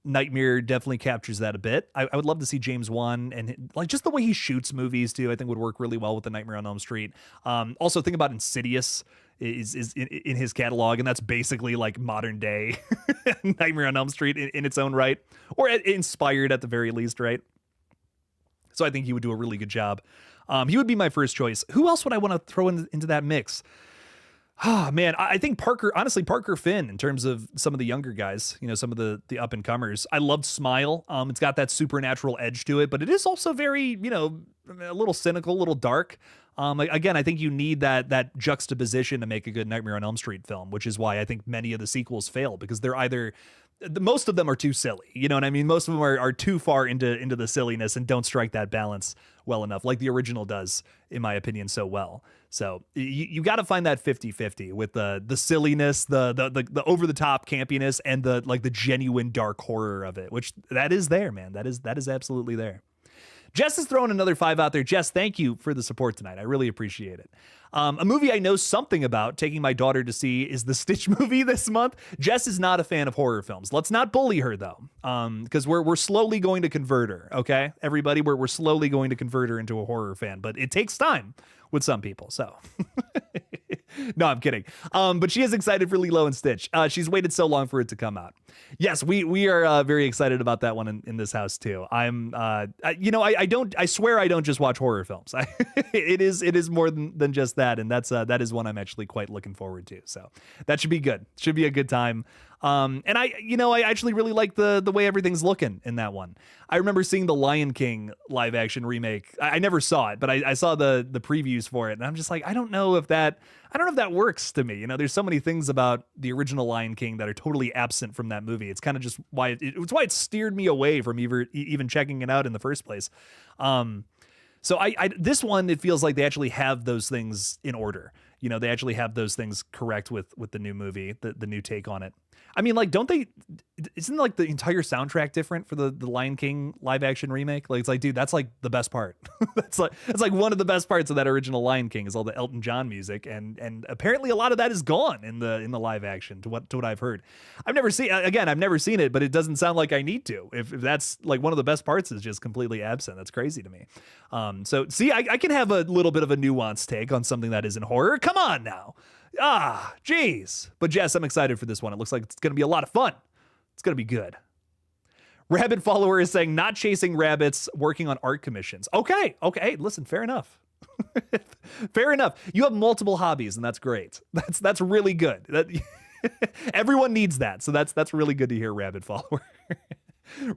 Nightmare definitely captures that a bit. I would love to see James Wan, and like just the way he shoots movies, too, I think would work really well with the Nightmare on Elm Street. Also, think about Insidious is in his catalog, and that's basically like modern day Nightmare on Elm Street in its own right, or inspired at the very least, right? So I think he would do a really good job. He would be my first choice. Who else would I want to throw into that mix? Oh, man, I think Parker Finn, in terms of some of the younger guys, some of the up and comers. I loved Smile. It's got that supernatural edge to it, but it is also very, a little cynical, a little dark. Again, I think you need that juxtaposition to make a good Nightmare on Elm Street film, which is why I think many of the sequels fail, because they're either most of them are too silly. You know what I mean? Most of them are too far into the silliness and don't strike that balance well enough, like the original does, in my opinion, so well. So you got to find that 50-50 with the silliness, the over the top campiness, and the genuine dark horror of it, which that is there, man. That is absolutely there. Jess is throwing another 5 out there. Jess, thank you for the support tonight. I really appreciate it. A movie I know something about taking my daughter to see is the Stitch movie this month. Jess is not a fan of horror films. Let's not bully her, though, because we're slowly going to convert her, okay? Everybody, we're slowly going to convert her into a horror fan, but it takes time with some people, so... No, I'm kidding. But she is excited for Lilo and Stitch. She's waited so long for it to come out. Yes, we are very excited about that one in this house too. I swear I don't just watch horror films. It is more than just that, and that is one I'm actually quite looking forward to. So that should be good. Should be a good time. And I actually really like the way everything's looking in that one. I remember seeing the Lion King live action remake. I never saw it, but I saw the previews for it, and I'm just like, I don't know if that works to me. There's so many things about the original Lion King that are totally absent from that movie. It's kind of just why it's why it steered me away from even checking it out in the first place. So this one, it feels like they actually have those things in order. They actually have those things correct with the new movie, the new take on it. I mean, like, isn't like the entire soundtrack different for the Lion King live action remake? Like, it's like, dude, that's like the best part. That's like one of the best parts of that original Lion King is all the Elton John music. And apparently a lot of that is gone in the live action to what I've heard. I've never seen it, but it doesn't sound like I need to. If that's like one of the best parts is just completely absent. That's crazy to me. So see, I can have a little bit of a nuanced take on something that isn't horror. Come on now. Geez. But Jess, I'm excited for this one. It looks like it's going to be a lot of fun. It's going to be good. Rabbit Follower is saying, not chasing rabbits, working on art commissions. Okay. Listen, fair enough. Fair enough. You have multiple hobbies, and that's great. That's really good. Everyone needs that. So that's really good to hear, Rabbit Follower.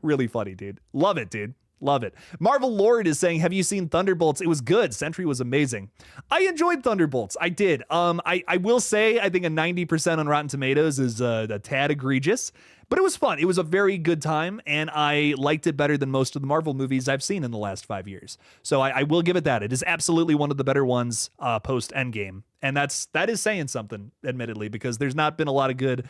Really funny, dude. Love it, dude. Love it. Marvel Lord is saying, have you seen Thunderbolts? It was good. Sentry was amazing. I enjoyed Thunderbolts. I did. I will say, I think a 90% on Rotten Tomatoes is a tad egregious, but it was fun. It was a very good time, and I liked it better than most of the Marvel movies I've seen in the last 5 years. So I will give it that. It is absolutely one of the better ones post Endgame, and that is saying something, admittedly, because there's not been a lot of good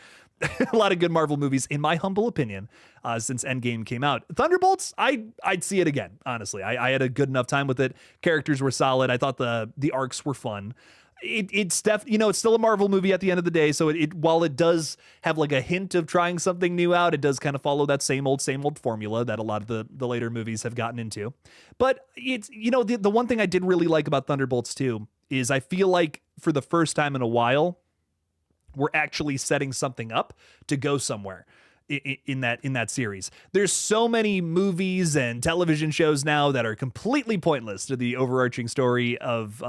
Marvel movies, in my humble opinion, since Endgame came out. Thunderbolts, I'd see it again, honestly. I had a good enough time with it. Characters were solid. I thought the arcs were fun. It's still a Marvel movie at the end of the day, so while it does have like a hint of trying something new out, it does kind of follow that same old formula that a lot of the later movies have gotten into. But it's, the one thing I did really like about Thunderbolts 2 is I feel like for the first time in a while, we're actually setting something up to go somewhere in that series. There's so many movies and television shows now that are completely pointless to the overarching story of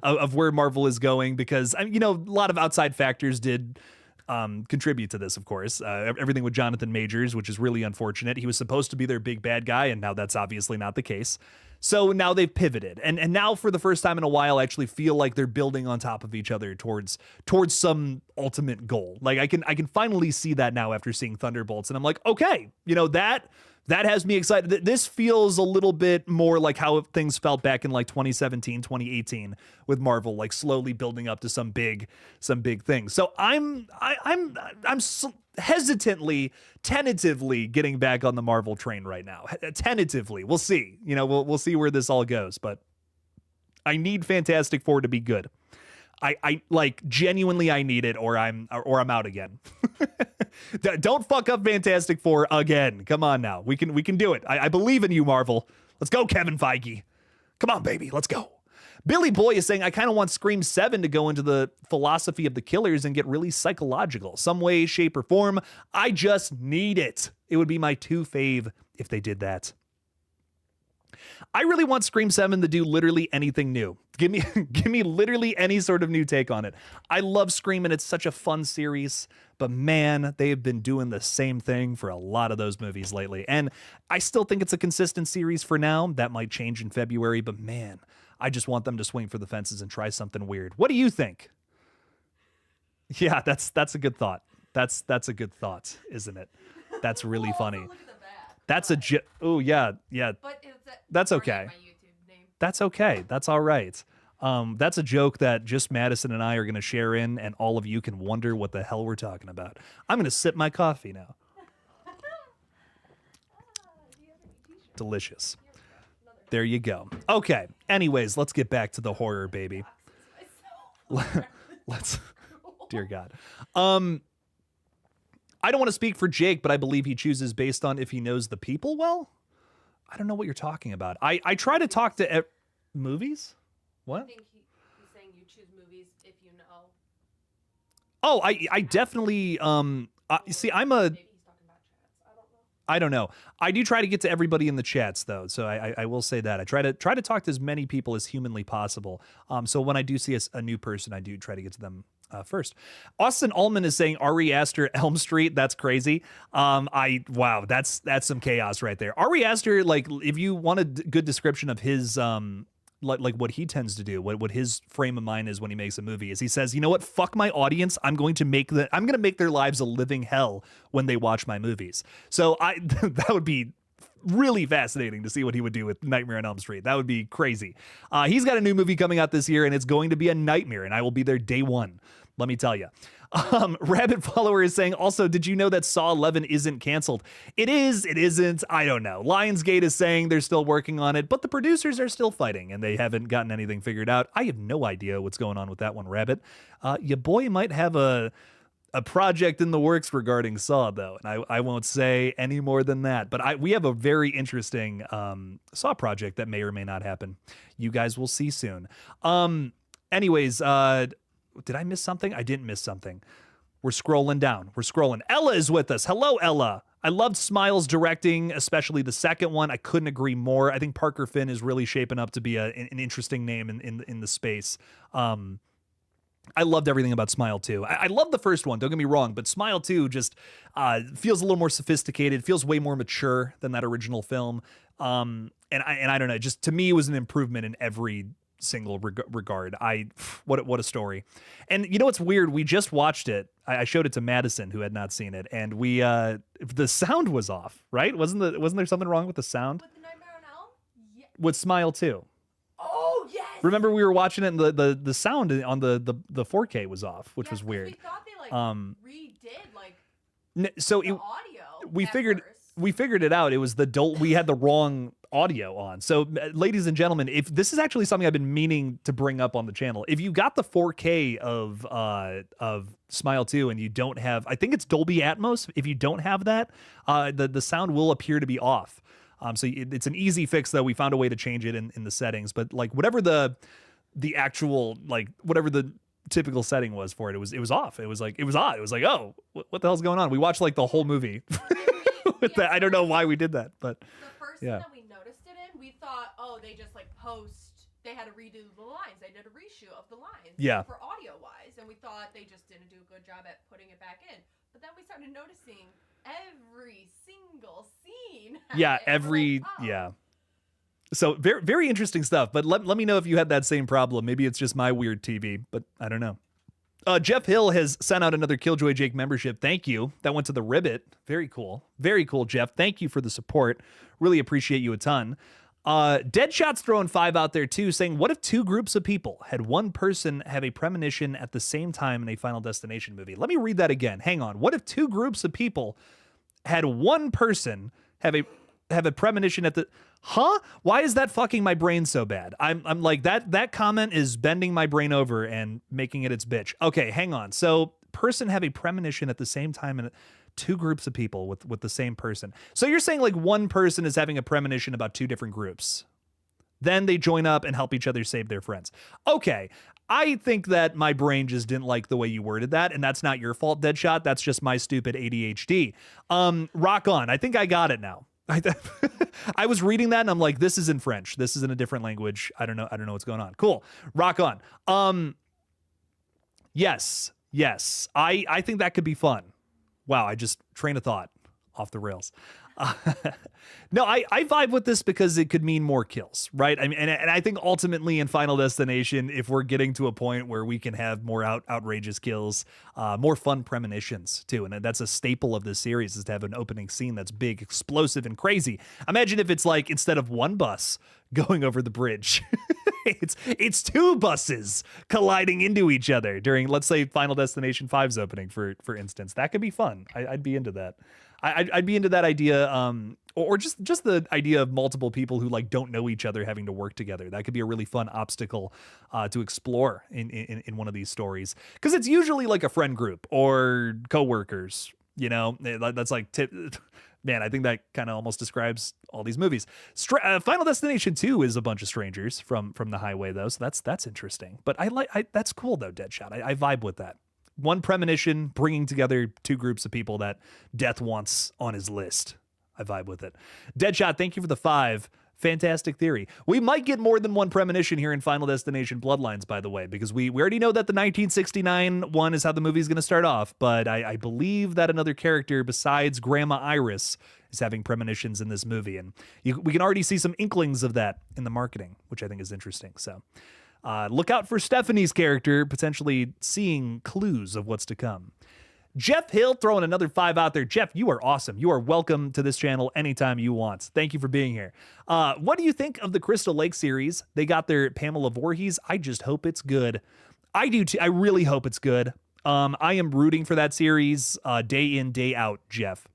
of where Marvel is going, because a lot of outside factors did contribute to this, of course. Everything with Jonathan Majors, which is really unfortunate. He was supposed to be their big bad guy, and now that's obviously not the case. So now they've pivoted, and now for the first time in a while, I actually feel like they're building on top of each other towards some ultimate goal. Like I can finally see that now after seeing Thunderbolts, and I'm like, okay, that That has me excited. This feels a little bit more like how things felt back in like 2017, 2018 with Marvel, like slowly building up to some big thing. So I'm hesitantly, tentatively getting back on the Marvel train right now. Tentatively, we'll see. You know, we'll see where this all goes. But I need Fantastic Four to be good. I like genuinely I need it, or I'm out again. Don't fuck up Fantastic Four again. Come on now. We can do it. I believe in you, Marvel. Let's go, Kevin Feige. Come on, baby. Let's go. Billy Boy is saying, I kind of want Scream 7 to go into the philosophy of the killers and get really psychological. Some way, shape, or form. I just need it. It would be my 2 fave if they did that. I really want Scream 7 to do literally anything new. Give me literally any sort of new take on it. I love Scream and it's such a fun series, but man, they've been doing the same thing for a lot of those movies lately. And I still think it's a consistent series for now. That might change in February, but man, I just want them to swing for the fences and try something weird. What do you think? Yeah, that's a good thought. That's a good thought, isn't it? That's really funny. Look at the back. That's a oh yeah. But That's okay. My YouTube name. That's okay. That's all right. That's a joke that just Madison and I are going to share in, and all of you can wonder what the hell we're talking about. I'm going to sip my coffee now. Delicious. There you go. Okay. Anyways, let's get back to the horror, baby. Let's. Dear God. I don't want to speak for Jake, but I believe he chooses based on if he knows the people well. I don't know what you're talking about. I try to talk to movies. What? I think he's saying you choose movies if you know. Oh, I definitely see. I'm a. Maybe he's talking about chats. I don't know. I do try to get to everybody in the chats though, so I will say that I try to talk to as many people as humanly possible. So when I do see a new person, I do try to get to them first. Austin Ullman is saying Ari Aster Elm Street. That's crazy. Wow, that's some chaos right there. Ari Aster, like if you want a good description of his like what he tends to do, what his frame of mind is when he makes a movie, is he says, you know what, fuck my audience, I'm going to make their lives a living hell when they watch my movies. So that would be really fascinating to see what he would do with Nightmare on Elm Street. That would be crazy. He's got a new movie coming out this year, and it's going to be a nightmare, and I will be there day one. Let me tell you. Rabbit Follower is saying, also, did you know that Saw 11 isn't canceled? It is, it isn't, I don't know. Lionsgate is saying they're still working on it, but the producers are still fighting, and they haven't gotten anything figured out. I have no idea what's going on with that one, Rabbit. Your boy might have a project in the works regarding Saw, though, and I won't say any more than that. But we have a very interesting Saw project that may or may not happen. You guys will see soon. Anyways, did I miss something? I didn't miss something. We're scrolling down. We're scrolling. Ella is with us. Hello, Ella. I loved Smiles directing, especially the second one. I couldn't agree more. I think Parker Finn is really shaping up to be an interesting name in the space. I loved everything about Smile 2. I love the first one, don't get me wrong, but Smile 2 just feels a little more sophisticated, feels way more mature than that original film. And I don't know, just to me it was an improvement in every single regard. What a story. And you know what's weird? We just watched it. I showed it to Madison, who had not seen it, and we the sound was off, right? Wasn't there something wrong with the sound? With the Nightmare on Elm? Yeah. With Smile 2. Oh, yes! Remember we were watching it and the sound on the 4K was off, which was weird. We thought they redid so the audio. We figured it out. It was we had the wrong audio on. So ladies and gentlemen, if this is actually something I've been meaning to bring up on the channel, if you got the 4K of Smile 2 and you don't have, I think it's Dolby Atmos. If you don't have that, the sound will appear to be off. So it's an easy fix though. We found a way to change it in the settings, but like whatever the actual, like whatever the typical setting was for it, it was off. It was odd. It was like, oh, what the hell's going on? We watched like the whole movie with that. I don't know why we did that, but the first thing that we noticed it in, we thought, oh, they just like they had to redo the lines. They did a reshoot of the lines. Yeah. For audio wise, and we thought they just didn't do a good job at putting it back in. But then we started noticing every single scene. Yeah, oh. yeah. So very, very interesting stuff. But let me know if you had that same problem. Maybe it's just my weird TV, but I don't know. Jeff Hill has sent out another KillJoy Jake membership. Thank you. That went to the Ribbit. Very cool. Very cool, Jeff. Thank you for the support. Really appreciate you a ton. Deadshot's throwing 5 out there too, saying, what if 2 groups of people had one person have a premonition at the same time in a Final Destination movie? Let me read that again. Hang on. What if 2 groups of people had one person have a premonition at the... Huh? Why is that fucking my brain so bad? I'm like, that comment is bending my brain over and making it its bitch. Okay, hang on. So person have a premonition at the same time in 2 groups of people with the same person. So you're saying like one person is having a premonition about 2 different groups. Then they join up and help each other save their friends. Okay. I think that my brain just didn't like the way you worded that, and that's not your fault, Deadshot. That's just my stupid ADHD. Rock on. I think I got it now. I was reading that and I'm like, this is in French. This is in a different language. I don't know what's going on. Cool. Rock on. Yes. I think that could be fun. Wow, I just train of thought off the rails. No, I vibe with this because it could mean more kills, right? I mean, and I think ultimately in Final Destination, if we're getting to a point where we can have more outrageous kills, more fun premonitions too, and that's a staple of this series, is to have an opening scene that's big, explosive, and crazy. Imagine if it's like, instead of one bus going over the bridge, it's 2 buses colliding into each other during, let's say, Final Destination 5's opening, for instance. That could be fun. I'd be into that. I'd be into that idea, or just the idea of multiple people who like don't know each other having to work together. That could be a really fun obstacle to explore in one of these stories, because it's usually like a friend group or coworkers. You know, that's like man, I think that kind of almost describes all these movies. Final Destination 2 is a bunch of strangers from the highway though, so that's interesting. But that's cool though, Deadshot. I vibe with that. One premonition bringing together 2 groups of people that Death wants on his list. I vibe with it. Deadshot, thank you for the 5. Fantastic theory. We might get more than one premonition here in Final Destination Bloodlines, by the way, because we already know that the 1969 one is how the movie's going to start off, but I believe that another character besides Grandma Iris is having premonitions in this movie, and we can already see some inklings of that in the marketing, which I think is interesting. So look out for Stephanie's character potentially seeing clues of what's to come. Jeff Hill throwing another 5 out there. Jeff, you are awesome. You are welcome to this channel anytime you want. Thank you for being here. What do you think of the Crystal Lake series? They got their Pamela Voorhees. I just hope it's good. I do too. I really hope it's good. I am rooting for that series day in, day out, Jeff.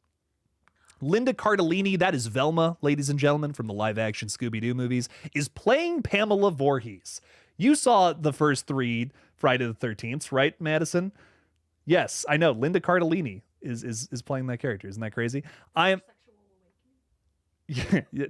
Linda Cardellini, that is Velma, ladies and gentlemen, from the live-action Scooby-Doo movies, is playing Pamela Voorhees. You saw the first 3 Friday the 13th, right, Madison? Yes, I know. Linda Cardellini is playing that character. Isn't that crazy?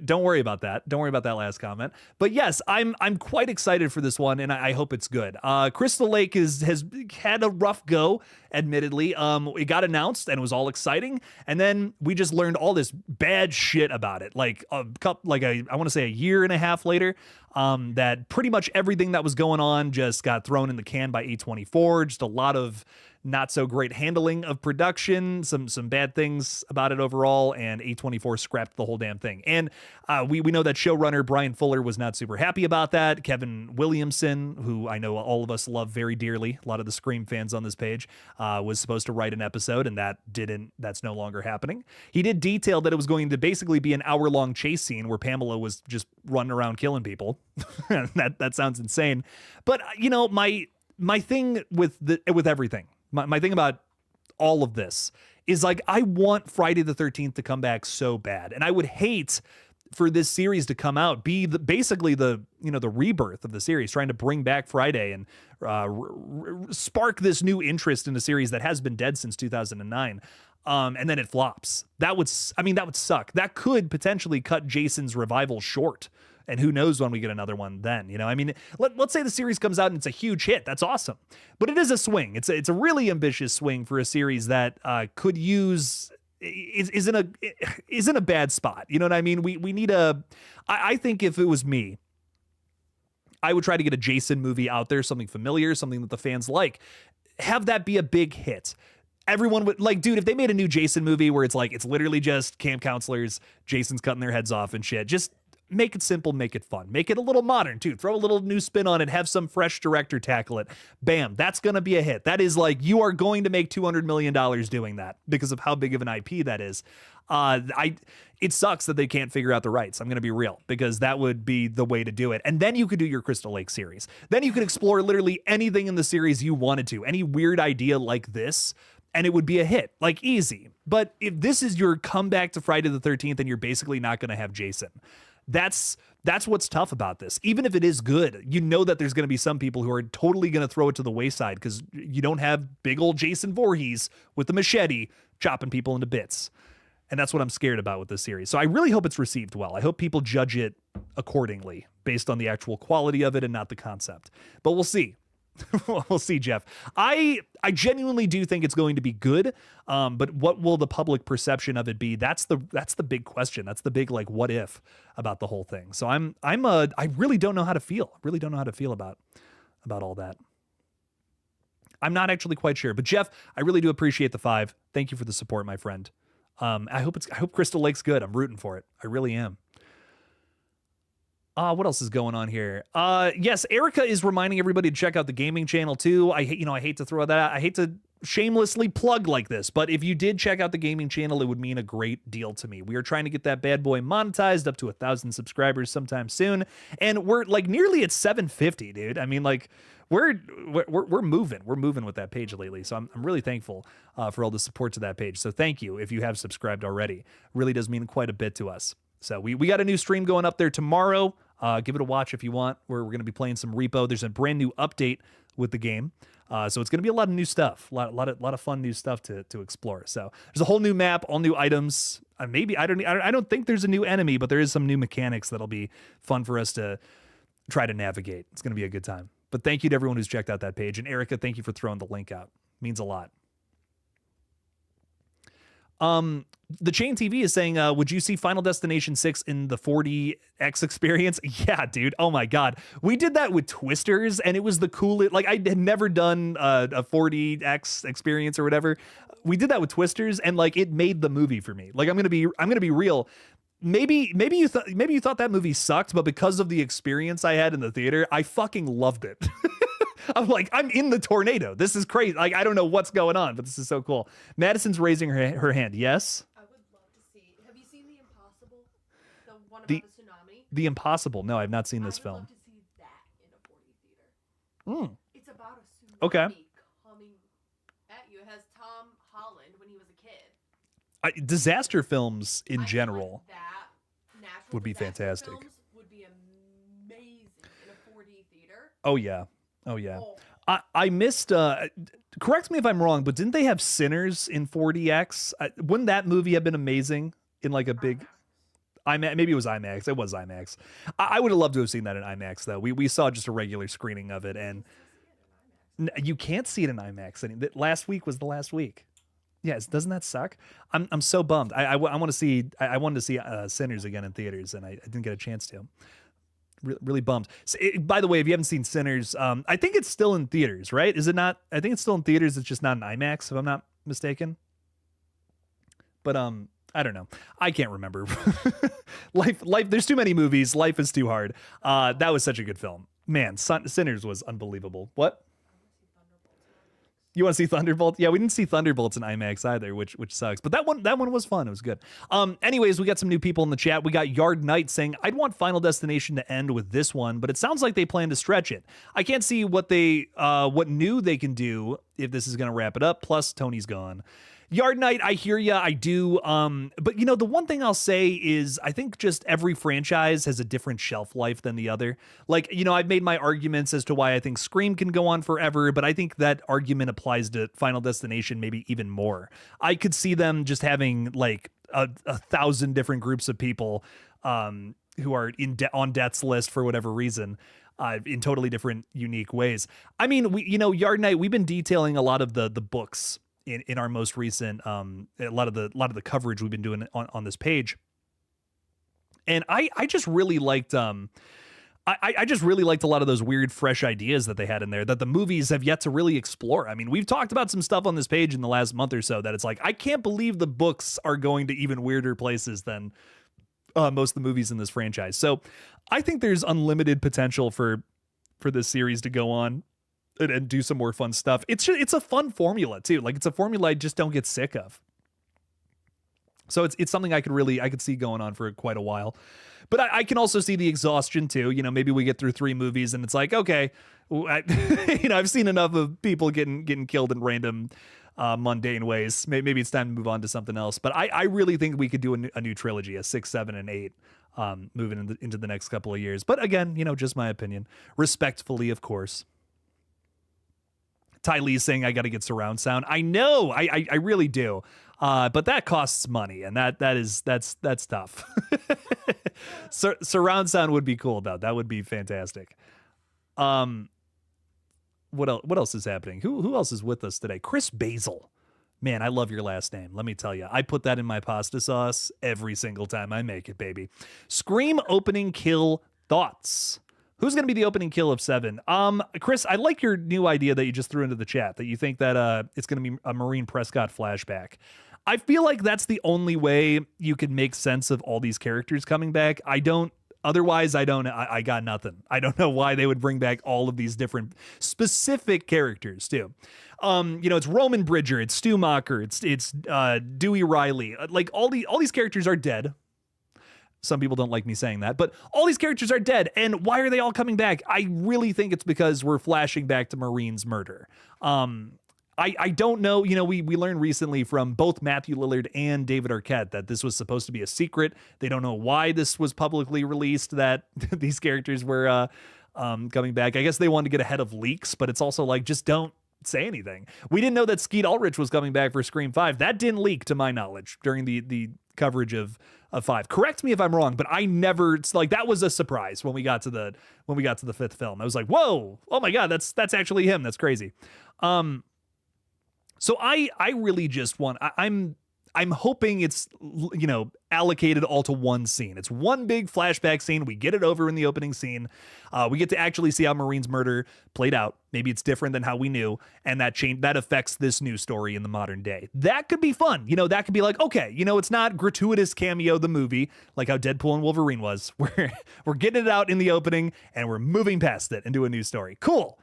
Don't worry about that. Don't worry about that last comment. But yes, I'm quite excited for this one, and I hope it's good. Crystal Lake has had a rough go, admittedly. It got announced and it was all exciting, and then we just learned all this bad shit about it. Like I want to say a year and a half later, that pretty much everything that was going on just got thrown in the can by A24. Just a lot of not so great handling of production, some bad things about it overall, and A24 scrapped the whole damn thing. And we know that showrunner Brian Fuller was not super happy about that. Kevin Williamson, who I know all of us love very dearly, a lot of the Scream fans on this page, was supposed to write an episode, and that's no longer happening. He did detail that it was going to basically be an hour-long chase scene where Pamela was just running around killing people. that sounds insane. But you know, my thing with everything, my thing about all of this is like, I want Friday the 13th to come back so bad, and I would hate for this series to come out, be basically the rebirth of the series, trying to bring back Friday and spark this new interest in a series that has been dead since 2009. And then it flops. That would suck. That could potentially cut Jason's revival short. And who knows when we get another one then, you know? I mean, let's say the series comes out and it's a huge hit. That's awesome. But it is a swing. It's a really ambitious swing for a series that could use is in a bad spot. You know what I mean? We need I think if it was me, I would try to get a Jason movie out there, something familiar, something that the fans like. Have that be a big hit. Everyone would like, dude, if they made a new Jason movie where it's like, it's literally just camp counselors, Jason's cutting their heads off and shit, just make it simple, make it fun, make it a little modern too. Throw a little new spin on it, have some fresh director tackle it. Bam, that's going to be a hit. That is like, you are going to make $200 million doing that because of how big of an IP that is. It sucks that they can't figure out the rights. I'm going to be real, because that would be the way to do it. And then you could do your Crystal Lake series. Then you could explore literally anything in the series you wanted to, any weird idea like this, and it would be a hit, like easy. But if this is your comeback to Friday the 13th and you're basically not going to have Jason, that's what's tough about this. Even if it is good, you know that there's going to be some people who are totally going to throw it to the wayside because you don't have big old Jason Voorhees with the machete chopping people into bits. And that's what I'm scared about with this series. So I really hope it's received well. I hope people judge it accordingly based on the actual quality of it and not the concept. But we'll see. We'll see, Jeff. I genuinely do think it's going to be good. But what will the public perception of it be? That's the big question. That's the big, like, what if about the whole thing. So I really don't know how to feel. I really don't know how to feel about all that. I'm not actually quite sure. But Jeff, I really do appreciate the 5. Thank you for the support, my friend. I hope Crystal Lake's good. I'm rooting for it. I really am. What else is going on here? Yes, Erica is reminding everybody to check out the gaming channel too. I hate to throw that out. I hate to shamelessly plug like this, but if you did check out the gaming channel, it would mean a great deal to me. We are trying to get that bad boy monetized up to 1,000 subscribers sometime soon, and we're like nearly at 750, dude. I mean, like we're moving with that page lately. So I'm really thankful for all the support to that page. So thank you if you have subscribed already. Really does mean quite a bit to us. So we got a new stream going up there tomorrow. Give it a watch if you want. We're going to be playing some Repo. There's a brand new update with the game. So it's going to be a lot of new stuff, a lot of fun new stuff to explore. So there's a whole new map, all new items. Maybe I don't think there's a new enemy, but there is some new mechanics that'll be fun for us to try to navigate. It's going to be a good time. But thank you to everyone who's checked out that page. And Erica, thank you for throwing the link out. It means a lot. The Chain TV is saying, would you see Final Destination 6 in the 4DX experience? Yeah, dude. Oh my God. We did that with Twisters and it was the coolest. Like, I had never done a 4DX experience or whatever. We did that with Twisters and like it made the movie for me. Like, I'm going to be real. Maybe you thought that movie sucked, but because of the experience I had in the theater, I fucking loved it. I'm like, I'm in the tornado. This is crazy. Like, I don't know what's going on, but this is so cool. Madison's raising her hand. Yes? I would love to see. Have you seen The Impossible? The one about the tsunami? The Impossible. No, I've not seen this film. I would love to see that in a 4D theater. It's about a tsunami Okay. coming at you. It has Tom Holland when he was a kid. Disaster films in I feel general like that natural would be disaster fantastic. films would be amazing in a 4D theater. Oh, yeah. Oh, yeah. Oh. I missed, correct me if I'm wrong, but didn't they have Sinners in 4DX? Wouldn't that movie have been amazing in like a big IMAX? Maybe it was IMAX. It was IMAX. I would have loved to have seen that in IMAX, though. We saw just a regular screening of it, and you can't see it in IMAX. Last week was the last week. Yes, doesn't that suck? I'm so bummed. I want to see. I wanted to see Sinners again in theaters, and I didn't get a chance to. Really bummed. So by the way, if you haven't seen Sinners, I think it's still in theaters, right? Is it not? I think it's still in theaters. It's just not in IMAX, if I'm not mistaken. But I don't know. I can't remember. Life. There's too many movies. Life is too hard. That was such a good film, man. Sinners was unbelievable. What? You want to see Thunderbolts? Yeah, we didn't see Thunderbolts in IMAX either, which sucks. But that one was fun. It was good. Anyways, we got some new people in the chat. We got Yard Knight saying, I'd want Final Destination to end with this one, but it sounds like they plan to stretch it. I can't see what new they can do if this is going to wrap it up. Plus, Tony's gone. Yard Knight, I hear ya, I do. But you know, the one thing I'll say is I think just every franchise has a different shelf life than the other. Like, you know, I've made my arguments as to why I think Scream can go on forever, but I think that argument applies to Final Destination maybe even more. I could see them just having like a 1,000 different groups of people who are on death's list for whatever reason. In totally different, unique ways. I mean, Yard Knight, we've been detailing a lot of the books in our most recent a lot of the coverage we've been doing on this page, and I just really liked I just really liked a lot of those weird fresh ideas that they had in there that the movies have yet to really explore. I mean, we've talked about some stuff on this page in the last month or so that it's like I can't believe the books are going to even weirder places than most of the movies in this franchise. So I think there's unlimited potential for this series to go on and do some more fun stuff. It's a fun formula too. Like, it's a formula I just don't get sick of. So it's something I could see going on for quite a while. But I can also see the exhaustion too. You know, maybe we get through 3 movies and it's like, okay, I've seen enough of people getting killed in random mundane ways. Maybe it's time to move on to something else. But I really think we could do a new trilogy, a 6, 7, and 8, moving into the next couple of years. But again, just my opinion, respectfully, of course. Ty Lee saying I got to get surround sound. I know, I really do. But that costs money, and that's tough. Surround sound would be cool though. That would be fantastic. What else is happening? Who else is with us today? Chris Basil. Man, I love your last name. Let me tell you, I put that in my pasta sauce every single time I make it, baby. Scream opening kill thoughts. Who's going to be the opening kill of 7? Chris, I like your new idea that you just threw into the chat, that you think that it's going to be a Maureen Prescott flashback. I feel like that's the only way you can make sense of all these characters coming back. Otherwise, I got nothing. I don't know why they would bring back all of these different specific characters too. It's Roman Bridger, it's Stu Macher, it's Dewey Riley. Like all these characters are dead. Some people don't like me saying that, but all these characters are dead. And why are they all coming back? I really think it's because we're flashing back to Maureen's murder. I don't know. We learned recently from both Matthew Lillard and David Arquette that this was supposed to be a secret. They don't know why this was publicly released, that these characters were coming back. I guess they wanted to get ahead of leaks, but it's also like, just don't say anything. We didn't know that Skeet Ulrich was coming back for Scream 5. That didn't leak to my knowledge during the coverage of 5. Correct me if I'm wrong, but it's like that was a surprise when we got to the 5th film. I was like, whoa, oh my God, that's actually him. That's crazy. So I really just want, I'm hoping it's, allocated all to one scene. It's one big flashback scene. We get it over in the opening scene. We get to actually see how Maureen's murder played out. Maybe it's different than how we knew, and that affects this new story in the modern day. That could be fun. That could be like, okay, it's not gratuitous cameo the movie like how Deadpool and Wolverine was. We're getting it out in the opening and we're moving past it into a new story. Cool.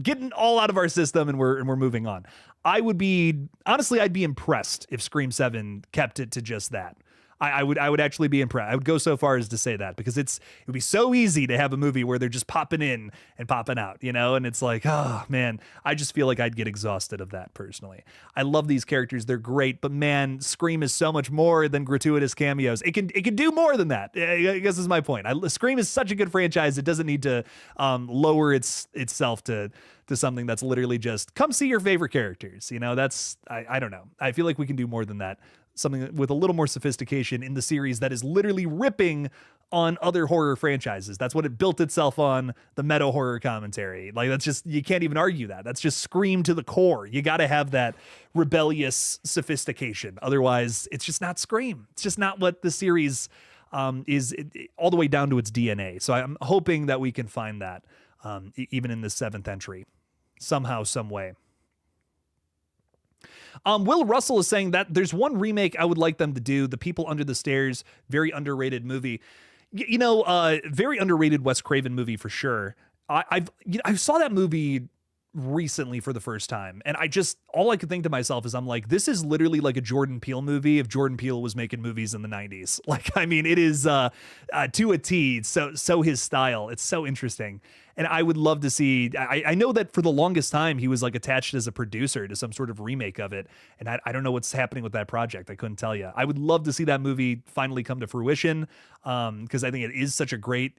Getting all out of our system and we're moving on. I'd be impressed if Scream 7 kept it to just that. I would actually be impressed. I would go so far as to say that, because it would be so easy to have a movie where they're just popping in and popping out, and it's like, oh man, I just feel like I'd get exhausted of that personally. I love these characters. They're great, but man, Scream is so much more than gratuitous cameos. It can do more than that. I guess is my point. Scream is such a good franchise. It doesn't need to lower itself to something that's literally just come see your favorite characters. That's, I don't know. I feel like we can do more than that. Something with a little more sophistication in the series that is literally ripping on other horror franchises. That's what it built itself on, the meta horror commentary. Like, that's just, you can't even argue that. That's just Scream to the core. You got to have that rebellious sophistication. Otherwise, it's just not Scream. It's just not what the series is, all the way down to its DNA. So I'm hoping that we can find that even in the 7th entry, somehow, some way. Will Russell is saying that there's one remake I would like them to do, The People Under the Stairs, very underrated movie. Very underrated Wes Craven movie for sure. I saw that movie recently for the first time, and all I could think to myself is, I'm like, this is literally like a Jordan Peele movie if Jordan Peele was making movies in the 90s. Like, I mean, it is to a T, so his style. It's so interesting. And I would love to see, I know that for the longest time he was like attached as a producer to some sort of remake of it. And I don't know what's happening with that project. I couldn't tell you. I would love to see that movie finally come to fruition, because I think it is such a great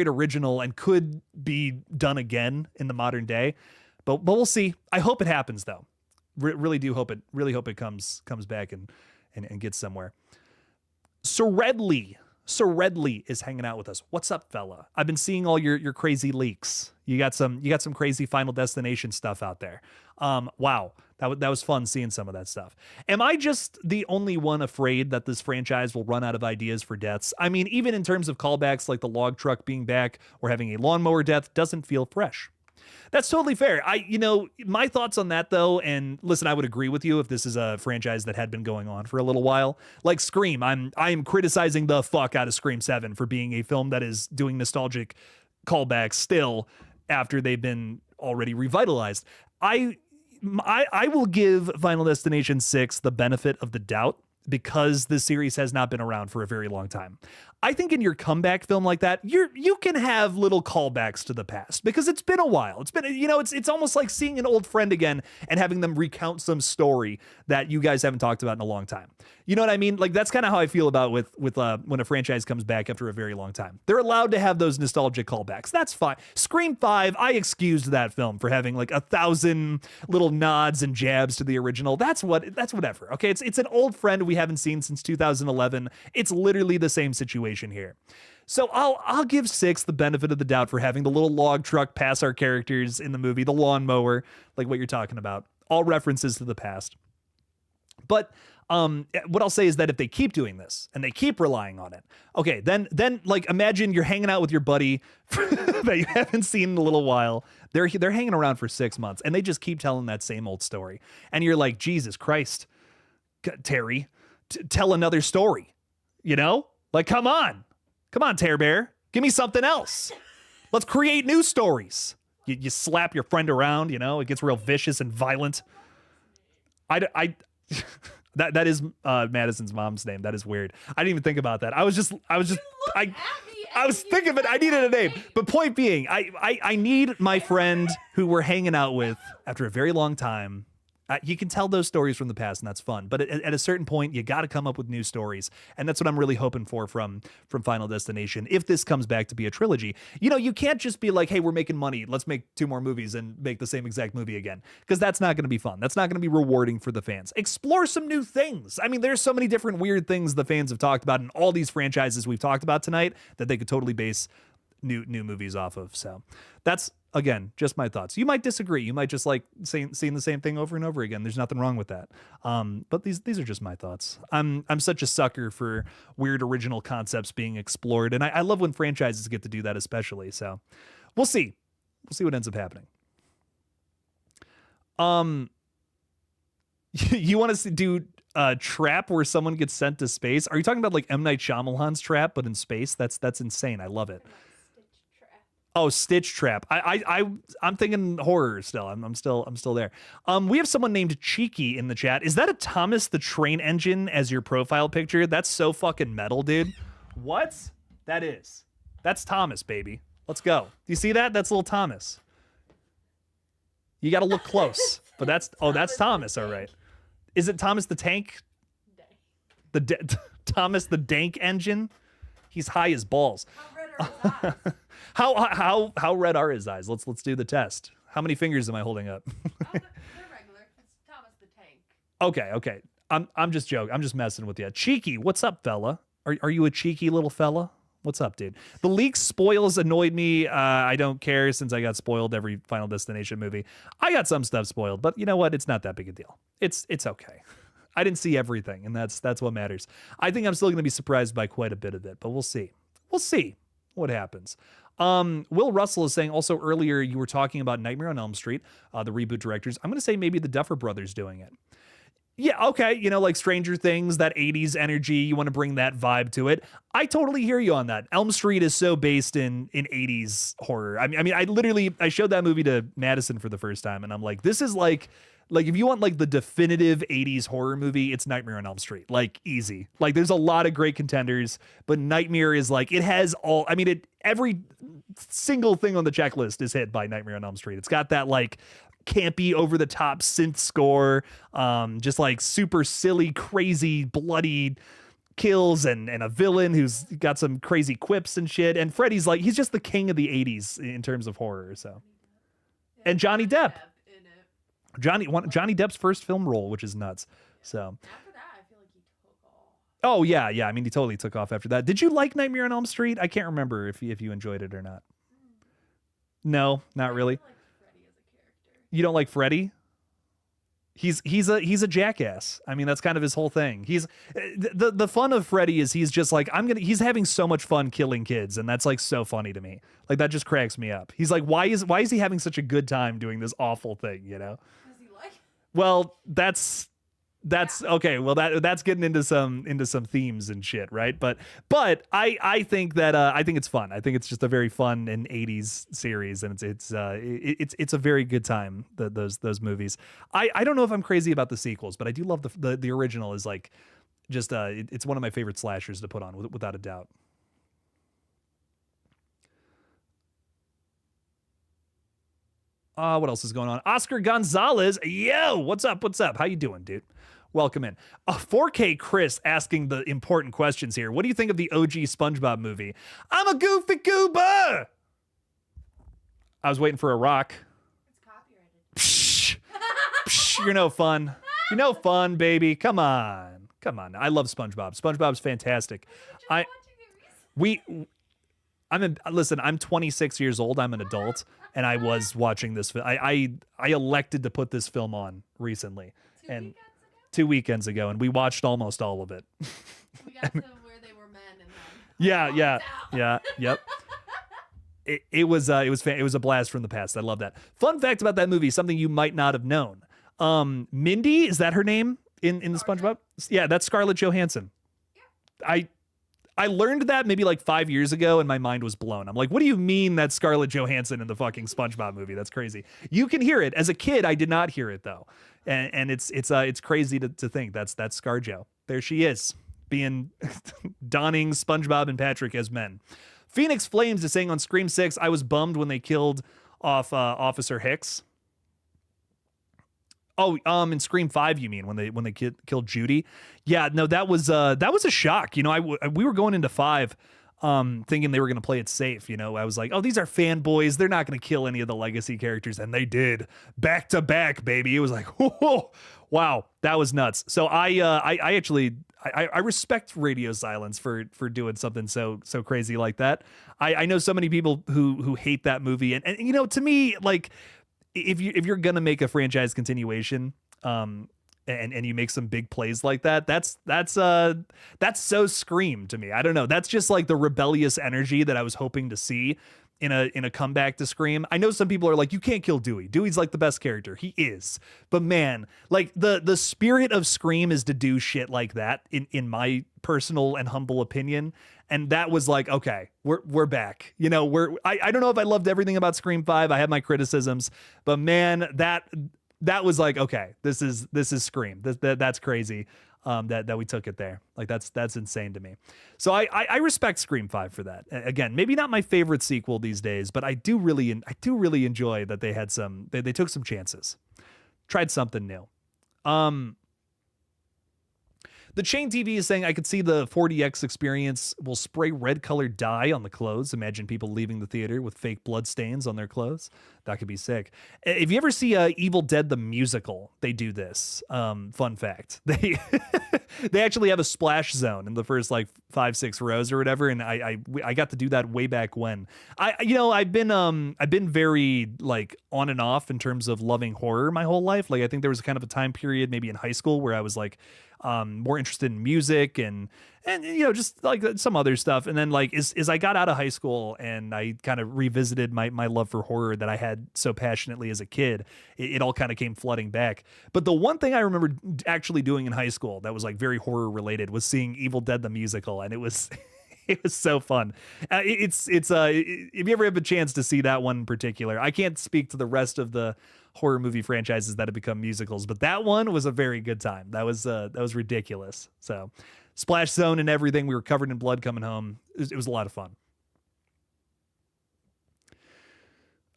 original and could be done again in the modern day. But we'll see. I hope it happens though. Really do hope it. Really hope it comes back and gets somewhere. Sir Redley is hanging out with us. What's up, fella? I've been seeing all your crazy leaks. You got some crazy Final Destination stuff out there. Wow, that was fun seeing some of that stuff. Am I just the only one afraid that this franchise will run out of ideas for deaths? I mean, even in terms of callbacks like the log truck being back or having a lawnmower death doesn't feel fresh. That's totally fair. My thoughts on that though, and listen, I would agree with you if this is a franchise that had been going on for a little while. Like Scream, I am criticizing the fuck out of Scream 7 for being a film that is doing nostalgic callbacks still after they've been already revitalized. I will give Final Destination 6 the benefit of the doubt because the series has not been around for a very long time. I think in your comeback film like that, you can have little callbacks to the past because it's been a while. It's been, it's almost like seeing an old friend again and having them recount some story that you guys haven't talked about in a long time. You know what I mean? Like that's kind of how I feel about with when a franchise comes back after a very long time. They're allowed to have those nostalgic callbacks. That's fine. Scream 5, I excused that film for having like 1,000 little nods and jabs to the original. That's whatever. Okay, it's an old friend we haven't seen since 2011. It's literally the same situation here. So I'll give 6 the benefit of the doubt for having the little log truck pass our characters in the movie, the lawnmower, like what you're talking about. All references to the past. But what I'll say is that if they keep doing this and they keep relying on it, okay, then like imagine you're hanging out with your buddy that you haven't seen in a little while. They're hanging around for 6 months and they just keep telling that same old story. And you're like, Jesus Christ, Terry, tell another story, Like, come on, Tear Bear, give me something else. Let's create new stories. You slap your friend around, it gets real vicious and violent. That is Madison's mom's name. That is weird. I didn't even think about that. I was thinking of it. I needed a name. But point being, I need my friend who we're hanging out with after a very long time. You can tell those stories from the past, and that's fun. But at a certain point, you got to come up with new stories, and that's what I'm really hoping for from Final Destination. If this comes back to be a trilogy, you can't just be like, "Hey, we're making money. Let's make 2 more movies and make the same exact movie again," because that's not going to be fun. That's not going to be rewarding for the fans. Explore some new things. I mean, there's so many different weird things the fans have talked about in all these franchises we've talked about tonight that they could totally base new movies off of. So that's, again, just my thoughts. You might disagree. You might just like seeing the same thing over and over again. There's nothing wrong with that. But these are just my thoughts. I'm such a sucker for weird original concepts being explored, and I love when franchises get to do that, especially. So we'll see. We'll see what ends up happening. You want to do a Trap where someone gets sent to space? Are you talking about like M. Night Shyamalan's Trap, but in space? That's insane. I love it. Oh, Stitch Trap. I'm thinking horror still. I'm still there. We have someone named Cheeky in the chat. Is that a Thomas the Train Engine as your profile picture? That's so fucking metal, dude. What? That's Thomas, baby. Let's go. Do you see that? That's little Thomas. You got to look close. But that's Thomas, all right. Is it Thomas the Tank? Thomas the Dank Engine? He's high as balls. How red are his eyes? Let's do the test. How many fingers am I holding up? They're regular. It's Thomas the Tank. Okay. I'm just joking. I'm just messing with you. Cheeky, what's up, fella? Are you a cheeky little fella? What's up, dude? The leak spoils annoyed me. I don't care since I got spoiled every Final Destination movie. I got some stuff spoiled, but you know what? It's not that big a deal. It's okay. I didn't see everything, and that's what matters. I think I'm still going to be surprised by quite a bit of it, but we'll see. We'll see what happens. Will Russell is saying also earlier you were talking about Nightmare on Elm Street, the reboot directors. I'm going to say maybe the Duffer Brothers doing it. Yeah, okay, like Stranger Things, that 80s energy, you want to bring that vibe to it. I totally hear you on that. Elm Street is so based in 80s horror. I mean, I showed that movie to Madison for the first time, and I'm like, this is like if you want like the definitive 80s horror movie, it's Nightmare on Elm Street. Like easy. Like there's a lot of great contenders, but Nightmare is like, it has all, every single thing on the checklist is hit by Nightmare on Elm Street. It's got that like campy over the top synth score, just like super silly, crazy, bloody kills and a villain who's got some crazy quips and shit. And Freddy's like, he's just the king of the 80s in terms of horror. So, and Johnny Depp. Johnny Depp's first film role, which is nuts. So after that, I feel like he took off. Oh yeah. I mean, he totally took off after that. Did you like Nightmare on Elm Street? I can't remember if you enjoyed it or not. No, not really. I like Freddy as a character. You don't like Freddy? He's a jackass. I mean, that's kind of his whole thing. He's the fun of Freddy is he's just like he's having so much fun killing kids, and that's like so funny to me. Like that just cracks me up. He's like, why is he having such a good time doing this awful thing, you know? Does he like? Well, that's okay. Well, that's getting into some themes and shit, right? But I think that I think it's fun. I think it's just a very fun and 80s series, and it's a very good time. Those movies. I don't know if I'm crazy about the sequels, but I do love the original. Is like just it's one of my favorite slashers to put on without a doubt. What else is going on? Oscar Gonzalez, yo, what's up? What's up? How you doing, dude? Welcome in. 4K Chris asking the important questions here. What do you think of the OG SpongeBob movie? I'm a goofy goober. I was waiting for a rock. It's copyrighted. Psh, psh, you're no fun. You're no fun, baby. Come on. Come on. I love SpongeBob. SpongeBob's fantastic. Listen, I'm 26 years old. I'm an adult, and I was watching this. I elected to put this film on recently. And 2 weekends ago, and we watched almost all of it. We got to where they were men, and then Yep. It was a blast from the past. I love that. Fun fact about that movie, something you might not have known. Mindy, is that her name in the SpongeBob? Yeah, that's Scarlett Johansson. Yeah. I learned that maybe like 5 years ago, and my mind was blown. I'm like, what do you mean that's Scarlett Johansson in the fucking SpongeBob movie? That's crazy. You can hear it. As a kid, I did not hear it though. And it's crazy to think that's ScarJo. There she is, being donning SpongeBob and Patrick as men. Phoenix Flames is saying on Scream 6, I was bummed when they killed off Officer Hicks. Oh, in Scream 5, you mean when they killed Judy? Yeah, no, that was a shock. You know, we were going into 5 thinking they were going to play it safe. You know, I was like, oh, these are fanboys. They're not going to kill any of the legacy characters. And they did, back to back, baby. It was like, whoa, wow, that was nuts. So I actually respect Radio Silence for doing something so crazy like that. I know so many people who hate that movie. And you know, to me, like, if you're going to make a franchise continuation, and you make some big plays like that, that's so Scream to me. I don't know. That's just like the rebellious energy that I was hoping to see in a comeback to Scream. I know some people are like, you can't kill Dewey. Dewey's like the best character. He is. But man, like the spirit of Scream is to do shit like that in my personal and humble opinion. And that was like, okay, we're back. You know, I don't know if I loved everything about Scream 5. I had my criticisms, but man, that was like, okay, this is Scream. That's crazy. That we took it there. Like that's insane to me. So I respect Scream 5 for that. Again, maybe not my favorite sequel these days, but I do really enjoy that they had they took some chances, tried something new. The Chain TV is saying, I could see the 4DX experience will spray red colored dye on the clothes. Imagine people leaving the theater with fake blood stains on their clothes. That could be sick. If you ever see Evil Dead the musical, they do this. Fun fact. They actually have a splash zone in the first like 5-6 rows or whatever, and I got to do that way back when. I've been very like on and off in terms of loving horror my whole life. Like I think there was kind of a time period maybe in high school where I was like more interested in music and you know, just like some other stuff. And then like as I got out of high school and I kind of revisited my love for horror that I had so passionately as a kid, it all kind of came flooding back. But the one thing I remember actually doing in high school that was like very horror related was seeing Evil Dead the musical, and it was it was so fun. It's if you ever have a chance to see that one in particular, I can't speak to the rest of the horror movie franchises that have become musicals, but that one was a very good time. That was ridiculous. So splash zone and everything. We were covered in blood coming home. It was a lot of fun.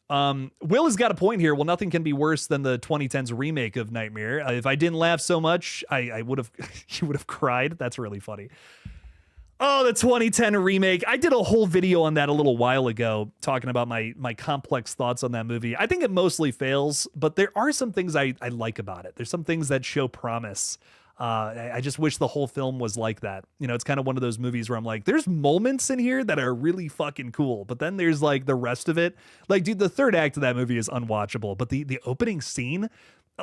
Will has got a point here. Well, nothing can be worse than the 2010s remake of Nightmare. If I didn't laugh so much, I would have, you would have cried. That's really funny. Oh, the 2010 remake. I did a whole video on that a little while ago, talking about my complex thoughts on that movie. I think it mostly fails, but there are some things I like about it. There's some things that show promise. I just wish the whole film was like that. You know, it's kind of one of those movies where I'm like, there's moments in here that are really fucking cool, but then there's like the rest of it. Like, dude, the third act of that movie is unwatchable, but the opening scene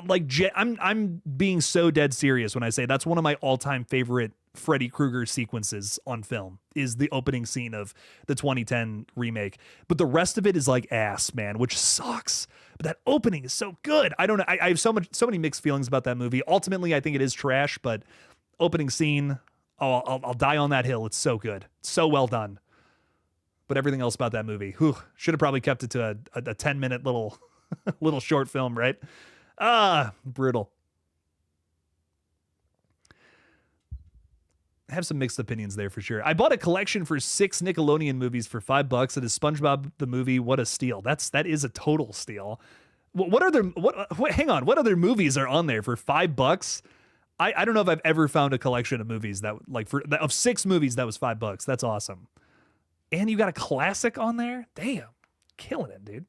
like I'm being so dead serious when I say that's one of my all-time favorite Freddy Krueger sequences on film is the opening scene of the 2010 remake. But the rest of it is like ass, man, which sucks. But that opening is so good. I don't know. I have so many mixed feelings about that movie. Ultimately, I think it is trash, but opening scene, I'll die on that hill. It's so good. It's so well done. But everything else about that movie, should have probably kept it to a 10-minute little little short film, right? Brutal. I have some mixed opinions there for sure. I bought a collection for 6 Nickelodeon movies for $5. It is SpongeBob the movie. What a steal! That is a total steal. What hang on. What other movies are on there for $5? I don't know if I've ever found a collection of movies that of 6 movies that was $5. That's awesome. And you got a classic on there? Damn. Killing it, dude.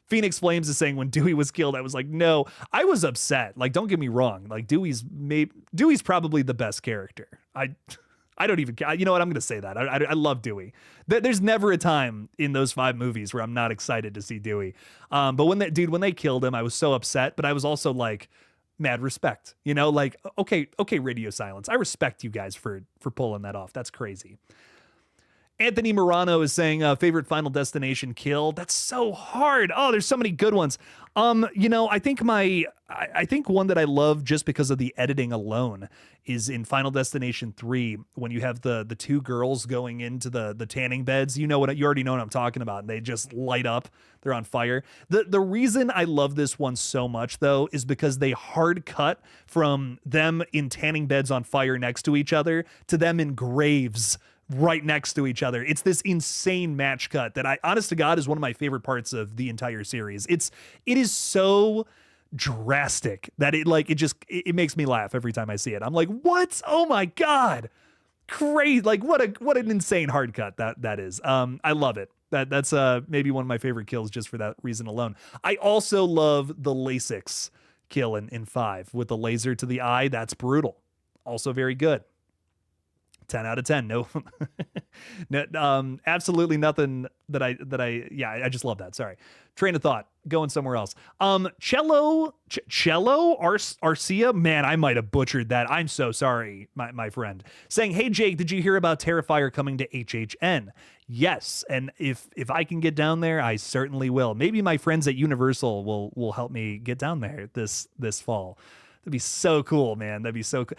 Phoenix Flames is saying when Dewey was killed, I was like, no, I was upset. Like, don't get me wrong. Like, Dewey's probably the best character. I don't even care. You know what? I'm going to say that. I love Dewey. There's never a time in those 5 movies where I'm not excited to see Dewey. But when they killed him, I was so upset, but I was also like, mad respect, you know, like, okay, Radio Silence. I respect you guys for pulling that off. That's crazy. Anthony Morano is saying favorite Final Destination kill. That's so hard. Oh, there's so many good ones. You know, I think one that I love just because of the editing alone is in Final Destination 3 when you have the 2 girls going into the tanning beds. You already know what I'm talking about. And they just light up. They're on fire. The reason I love this one so much though is because they hard cut from them in tanning beds on fire next to each other to them in graves right next to each other. It's this insane match cut that honest to God, is one of my favorite parts of the entire series. It is so drastic that it makes me laugh every time I see it. I'm like, what? Oh my God. Crazy. Like what an insane hard cut that is. I love it. That's maybe one of my favorite kills just for that reason alone. I also love the Lasix kill in 5 with the laser to the eye. That's brutal. Also very good. 10 out of 10. No, absolutely nothing I just love that. Sorry. Train of thought going somewhere else. Cello Arcia. Man, I might have butchered that. I'm so sorry, my friend. Saying, hey Jake, did you hear about Terrifier coming to HHN? Yes. And if I can get down there, I certainly will. Maybe my friends at Universal will help me get down there this fall. That'd be so cool, man. That'd be so cool.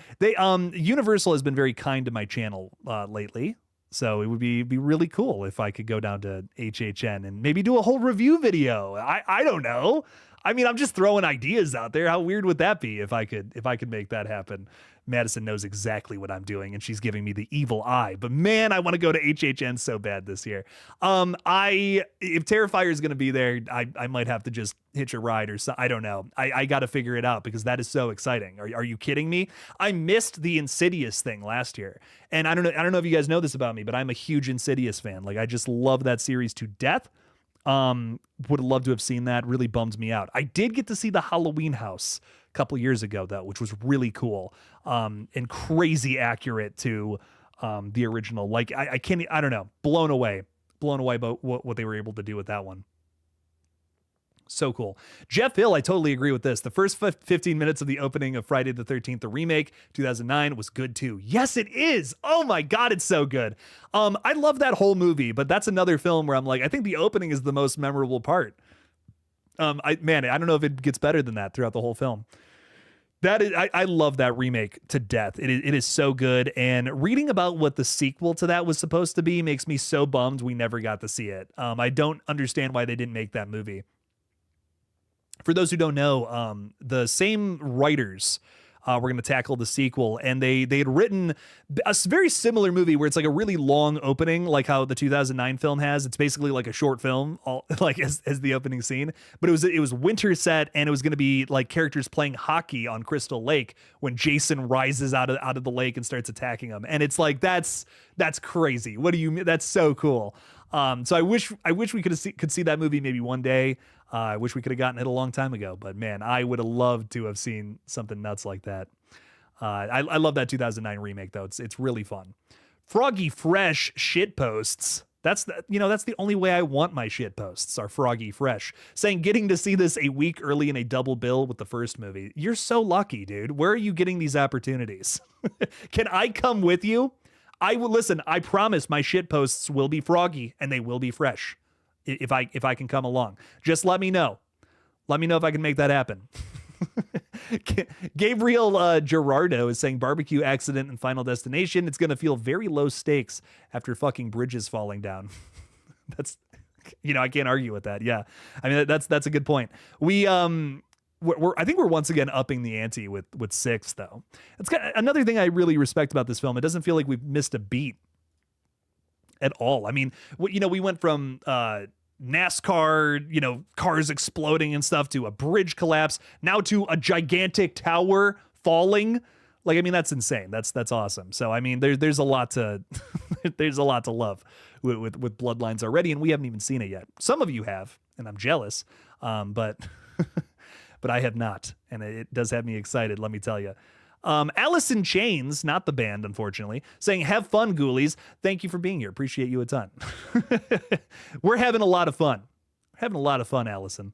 Universal has been very kind to my channel lately, so it would be really cool if I could go down to HHN and maybe do a whole review video. I don't know. I mean, I'm just throwing ideas out there. How weird would that be if I could make that happen? Madison knows exactly what I'm doing, and she's giving me the evil eye. But man, I want to go to HHN so bad this year. If Terrifier is going to be there, I might have to just hitch a ride or so. I don't know. I got to figure it out because that is so exciting. Are you kidding me? I missed the Insidious thing last year, and I don't know if you guys know this about me, but I'm a huge Insidious fan. Like I just love that series to death. Would have loved to have seen that. Really bummed me out. I did get to see the Halloween House a couple years ago though, which was really cool and crazy accurate to the original. Like I don't know, blown away by what they were able to do with that one. So cool. Jeff Hill, I totally agree with this. The first 15 minutes of the opening of Friday the 13th, the remake, 2009, was good too. Yes, it is. Oh my God, it's so good. I love that whole movie, but that's another film where I'm like, I think the opening is the most memorable part. I don't know if it gets better than that throughout the whole film. I love that remake to death. It is so good. And reading about what the sequel to that was supposed to be makes me so bummed we never got to see it. I don't understand why they didn't make that movie. For those who don't know, the same writers were going to tackle the sequel, and they had written a very similar movie where it's like a really long opening, like how the 2009 film has. It's basically like a short film, like as the opening scene. But it was winter set, and it was going to be like characters playing hockey on Crystal Lake when Jason rises out of the lake and starts attacking them. And it's like that's crazy. What do you mean? That's so cool. So I wish we could see that movie maybe one day. I wish we could have gotten it a long time ago, but man, I would have loved to have seen something nuts like that. I love that 2009 remake though. It's really fun. Froggy Fresh shit posts. That's the only way I want my shit posts are froggy fresh. Saying getting to see this a week early in a double bill with the first movie. You're so lucky, dude. Where are you getting these opportunities? Can I come with you? I will listen. I promise my shit posts will be froggy and they will be fresh. If I can come along, just let me know. Let me know if I can make that happen. Gabriel Gerardo is saying barbecue accident in Final Destination. It's going to feel very low stakes after fucking bridges falling down. That's, I can't argue with that. Yeah. I mean, that's a good point. I think we're once again upping the ante with 6 though. It's got another thing I really respect about this film. It doesn't feel like we've missed a beat at all. I mean, we went from, NASCAR, cars exploding and stuff to a bridge collapse, now to a gigantic tower falling. Like, I mean, that's insane. That's awesome. So, I mean, there's a lot to, there's a lot to love with Bloodlines already. And we haven't even seen it yet. Some of you have, and I'm jealous. But, but I have not. And it does have me excited. Let me tell you. Alice in Chains, not the band, unfortunately, saying, have fun, ghoulies. Thank you for being here. Appreciate you a ton. We're having a lot of fun. Having a lot of fun, Allison.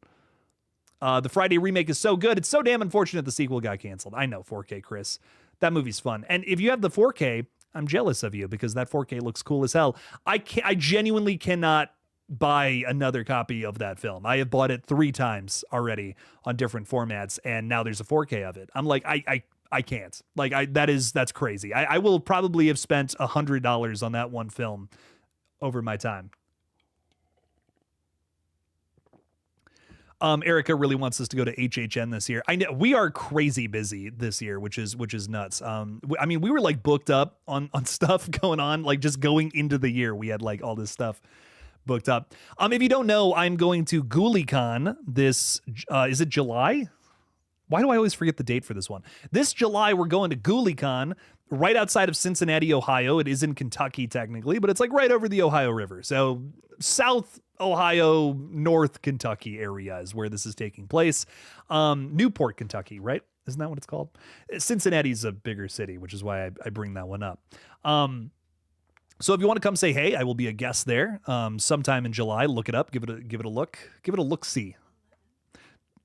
The Friday remake is so good. It's so damn unfortunate the sequel got canceled. I know, 4K, Chris. That movie's fun. And if you have the 4K, I'm jealous of you because that 4K looks cool as hell. I genuinely cannot buy another copy of that film. I have bought it 3 times already on different formats, and now there's a 4K of it. I'm like, I can't. Like, that's crazy. I will probably have spent $100 on that one film over my time. Erica really wants us to go to HHN this year. I know we are crazy busy this year, which is nuts. I mean, we were like booked up on stuff going on, like just going into the year. We had like all this stuff booked up. If you don't know, I'm going to GullGotha this, is it July? Why do I always forget the date for this one? This July, we're going to GullGotha right outside of Cincinnati, Ohio. It is in Kentucky, technically, but it's like right over the Ohio River. So South Ohio, North Kentucky area is where this is taking place. Newport, Kentucky, right? Isn't that what it's called? Cincinnati's a bigger city, which is why I bring that one up. So if you want to come say hey, I will be a guest there sometime in July. Look it up. Give it a look. Give it a look-see.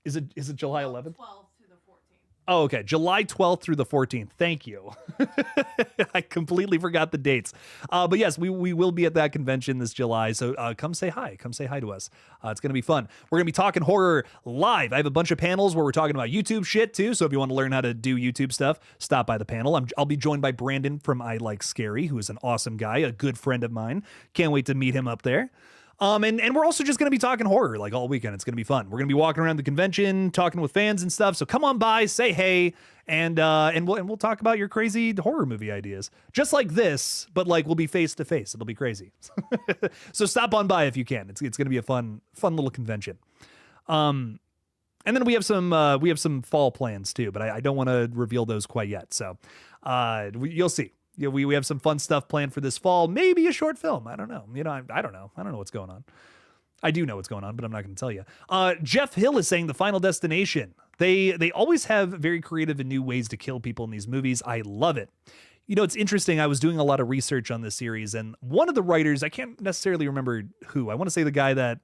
Is it July 11th? 12th through the 14th. Oh, okay. July 12th through the 14th. Thank you. I completely forgot the dates. But yes, we will be at that convention this July. So come say hi. Come say hi to us. It's going to be fun. We're going to be talking horror live. I have a bunch of panels where we're talking about YouTube shit too. So if you want to learn how to do YouTube stuff, stop by the panel. I'll be joined by Brandon from I Like Scary, who is an awesome guy, a good friend of mine. Can't wait to meet him up there. And we're also just going to be talking horror like all weekend. It's going to be fun. We're going to be walking around the convention, talking with fans and stuff. So come on by, say hey, and we'll talk about your crazy horror movie ideas. Just like this, but like we'll be face to face. It'll be crazy. So stop on by if you can. It's going to be a fun little convention. And then we have some fall plans too, but I don't want to reveal those quite yet. So you'll see. Yeah, we have some fun stuff planned for this fall. Maybe a short film. I don't know. I don't know. I don't know what's going on. I do know what's going on, but I'm not going to tell you. Jeff Hill is saying The Final Destination. They always have very creative and new ways to kill people in these movies. I love it. It's interesting. I was doing a lot of research on this series, and one of the writers, I can't necessarily remember who. I want to say the guy that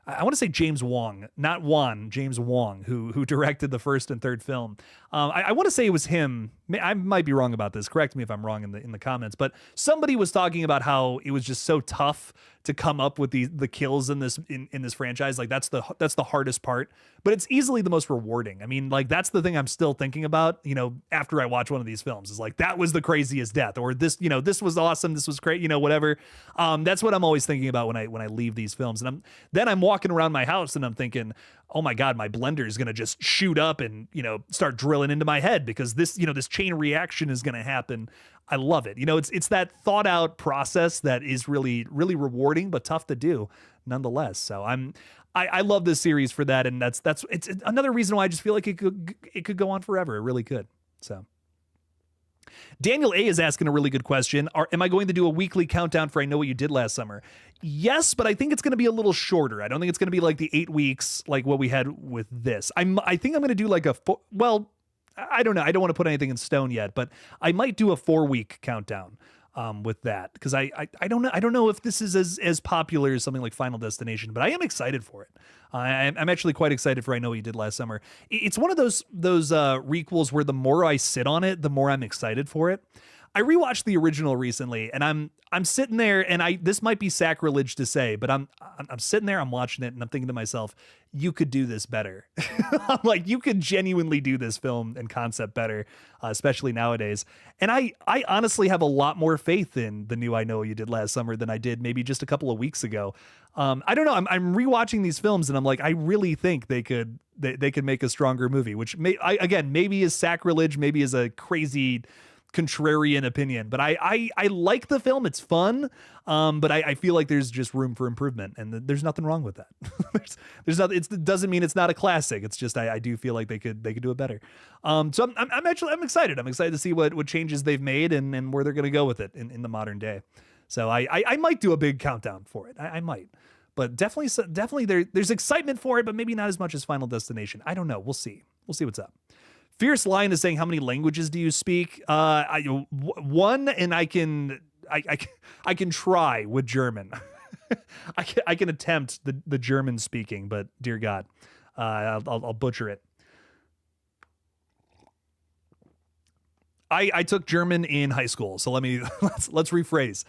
I want to say James Wong, not Wan, James Wong, who directed the first and third film. I want to say it was him. I might be wrong about this. Correct me if I'm wrong in the comments. But somebody was talking about how it was just so tough to come up with the kills in this franchise. Like that's the hardest part, but it's easily the most rewarding. I mean, like that's the thing I'm still thinking about. After I watch one of these films, is like that was the craziest death, or this this was awesome. This was great. Whatever. That's what I'm always thinking about when I leave these films, and I'm walking around my house and I'm thinking, oh my God, my blender is going to just shoot up and, start drilling into my head because this chain reaction is going to happen. I love it. It's that thought out process that is really, really rewarding, but tough to do nonetheless. So I love this series for that. And it's another reason why I just feel like it could go on forever. It really could. So Daniel A is asking a really good question. Am I going to do a weekly countdown for I Know What You Did Last Summer? Yes, but I think it's going to be a little shorter. I don't think it's going to be like the 8 weeks like what we had with this. I think I'm going to do like I don't know. I don't want to put anything in stone yet, but I might do a 4-week countdown with that, because I don't know if this is as popular as something like Final Destination, but I am excited for it. I'm actually quite excited for I Know What You Did Last Summer. It's one of those requels where the more I sit on it, the more I'm excited for it. I rewatched the original recently, and I'm sitting there, and this might be sacrilege to say, but I'm sitting there, I'm watching it, and I'm thinking to myself, you could do this better. I'm like, you could genuinely do this film and concept better, especially nowadays. And I honestly have a lot more faith in the new I Know What You Did Last Summer than I did maybe just a couple of weeks ago. I don't know. I'm rewatching these films, and I'm like, I really think they could make a stronger movie, which again maybe is sacrilege, maybe is a crazy contrarian opinion, but I like the film. It's fun, but I feel like there's just room for improvement, and there's nothing wrong with that. there's nothing. It doesn't mean it's not a classic. It's just I do feel like they could do it better. So I'm excited. I'm excited to see what changes they've made and where they're going to go with it in the modern day. So I might do a big countdown for it. I might, but definitely there's excitement for it, but maybe not as much as Final Destination. I don't know. We'll see what's up. Fierce Lion is saying, how many languages do you speak? One, and I can try with German. I can attempt the German speaking, but dear God, I'll butcher it. I took German in high school, so let's rephrase.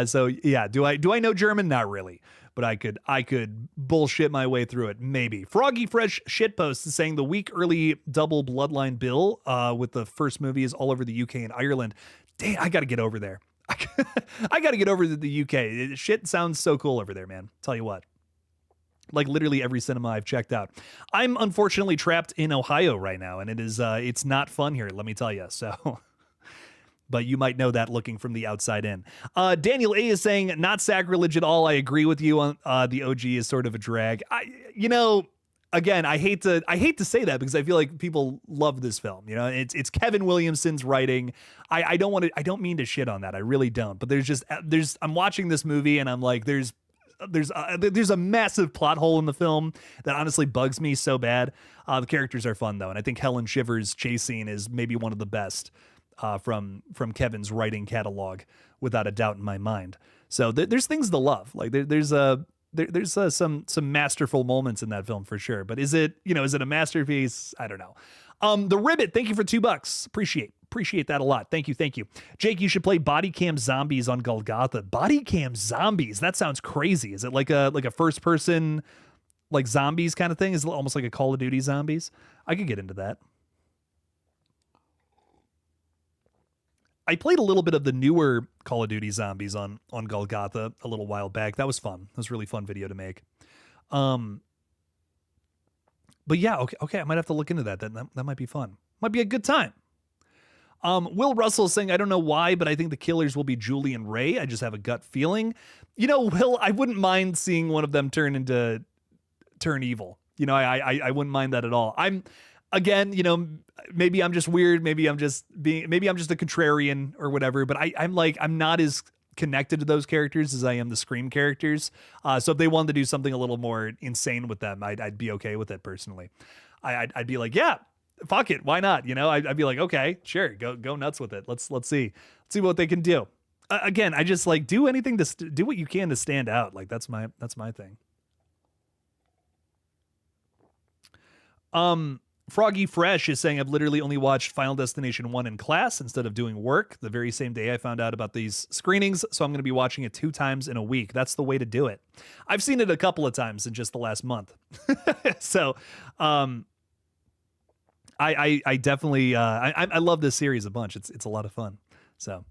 So yeah, do I know German? Not really, but I could bullshit my way through it, maybe. Froggy Fresh Shitpost is saying the week early double Bloodline bill with the first movie is all over the UK and Ireland. Dang, I got to get over there. I got to get over to the UK. Shit sounds so cool over there, man. Tell you what. Like literally every cinema I've checked out. I'm unfortunately trapped in Ohio right now, and it's not fun here, let me tell you. So, but you might know that looking from the outside in. Daniel A is saying, not sacrilege at all. I agree with you on the OG is sort of a drag. Again, I hate to say that because I feel like people love this film. You know, it's Kevin Williamson's writing. I don't mean to shit on that. I really don't. But I'm watching this movie and I'm like, there's a massive plot hole in the film that honestly bugs me so bad. The characters are fun though, and I think Helen Shivers' chase scene is maybe one of the best from Kevin's writing catalog, without a doubt in my mind. So there's things to love. Like there's some masterful moments in that film for sure. But is it a masterpiece? I don't know. The Ribbit, thank you for $2. Appreciate that a lot. Thank you. Jake, you should play Body Cam Zombies on GullGotha. Body Cam Zombies. That sounds crazy. Is it like a first person, like zombies kind of thing? Is it almost like a Call of Duty Zombies? I could get into that. I played a little bit of the newer Call of Duty Zombies on GullGotha a little while back. That was fun. That was a really fun video to make. But yeah, okay. I might have to look into that. That might be fun. Might be a good time. Will Russell is saying, I don't know why, but I think the killers will be Julie and Ray. I just have a gut feeling. Will, I wouldn't mind seeing one of them turn evil. I wouldn't mind that at all. Again, maybe I'm just weird. Maybe I'm just a contrarian or whatever, but I'm not as connected to those characters as I am the Scream characters. So if they wanted to do something a little more insane with them, I'd be okay with it personally. I'd be like, yeah, fuck it. Why not? I'd be like, okay, sure. Go nuts with it. Let's see what they can do. Again, I just like do anything do what you can to stand out. Like that's my thing. Froggy Fresh is saying, I've literally only watched Final Destination 1 in class instead of doing work the very same day I found out about these screenings, so I'm going to be watching it 2 times in a week. That's the way to do it. I've seen it a couple of times in just the last month. So, I definitely, I love this series a bunch. It's a lot of fun. So.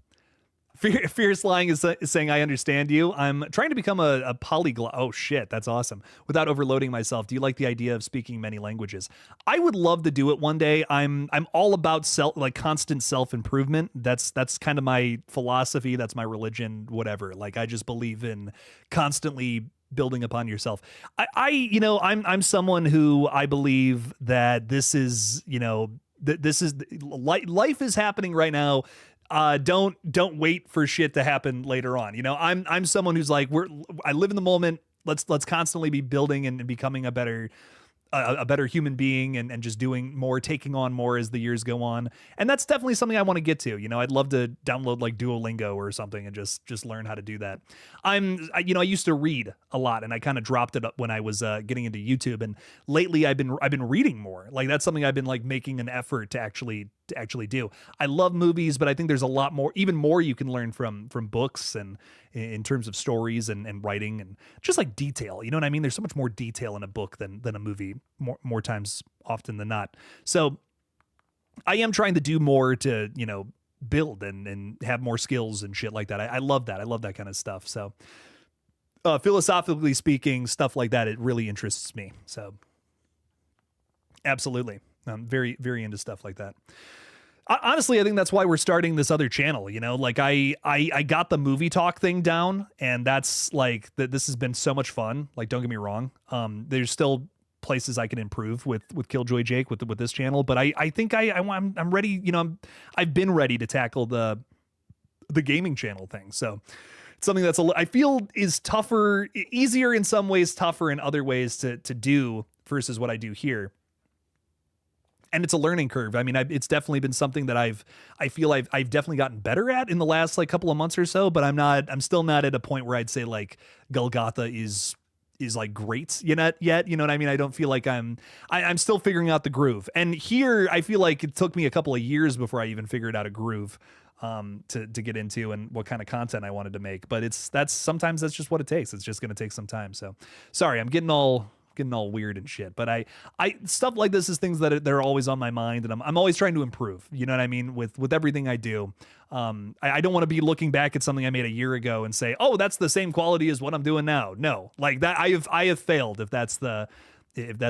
Fierce Lying is saying, I understand you. I'm trying to become a polyglot. Oh shit, that's awesome. Without overloading myself. Do you like the idea of speaking many languages? I would love to do it one day. I'm all about constant self-improvement. That's kind of my philosophy. That's my religion, whatever. Like I just believe in constantly building upon yourself. I'm someone who I believe that this is, this is life is happening right now. Don't wait for shit to happen later on. I'm someone who's like, I live in the moment. Let's constantly be building and becoming a better a better human being and just doing more, taking on more as the years go on. And that's definitely something I want to get to. You know, I'd love to download like Duolingo or something and just learn how to do that. I used to read a lot, and I kind of dropped it up when I was getting into YouTube. And lately I've been reading more. Like that's something I've been like making an effort to actually do. I love movies, but I think there's a lot more, even more you can learn from books and in terms of stories and writing and just like detail. You know what I mean? There's so much more detail in a book than a movie more times often than not. So I am trying to do more to, you know, build and have more skills and shit like that. I love that. I love that kind of stuff. So philosophically speaking, stuff like that, it really interests me. So absolutely. I'm very, very into stuff like that. Honestly, I think that's why we're starting this other channel. You know, like I got the movie talk thing down, and that's like this has been so much fun. Like, don't get me wrong. There's still places I can improve with KillJoy Jake with this channel, but I think I'm ready. You know, I've been ready to tackle the gaming channel thing. So it's something that's I feel is tougher, easier in some ways, tougher in other ways to do versus what I do here. And it's a learning curve. I mean, it's definitely been something that I feel I've definitely gotten better at in the last like couple of months or so, but I'm still not at a point where I'd say like GullGotha is like great yet, you know what I mean? I don't feel like I'm still figuring out the groove. And here I feel like it took me a couple of years before I even figured out a groove to get into and what kind of content I wanted to make. But sometimes that's just what it takes. It's just going to take some time. So sorry, I'm getting all weird and shit, but I stuff like this is things that they're always on my mind, and I'm always trying to improve. You know what I mean? With everything I do, I don't want to be looking back at something I made a year ago and say, oh, that's the same quality as what I'm doing now. No, like that I have failed if that's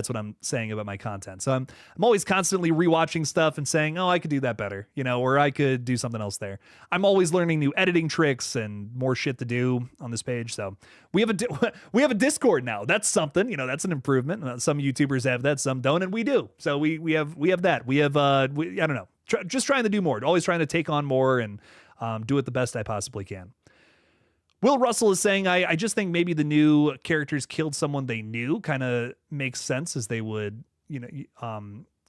what I'm saying about my content. So I'm always constantly rewatching stuff and saying, oh, I could do that better, you know, or I could do something else there. I'm always learning new editing tricks and more shit to do on this page. So we have a Discord now. That's something, you know, that's an improvement. Some YouTubers have that, some don't, and we do. So we have that. We have I don't know, just trying to do more, always trying to take on more and do it the best I possibly can. Will Russell is saying, I just think maybe the new characters killed someone they knew. Kind of makes sense as they would, you know,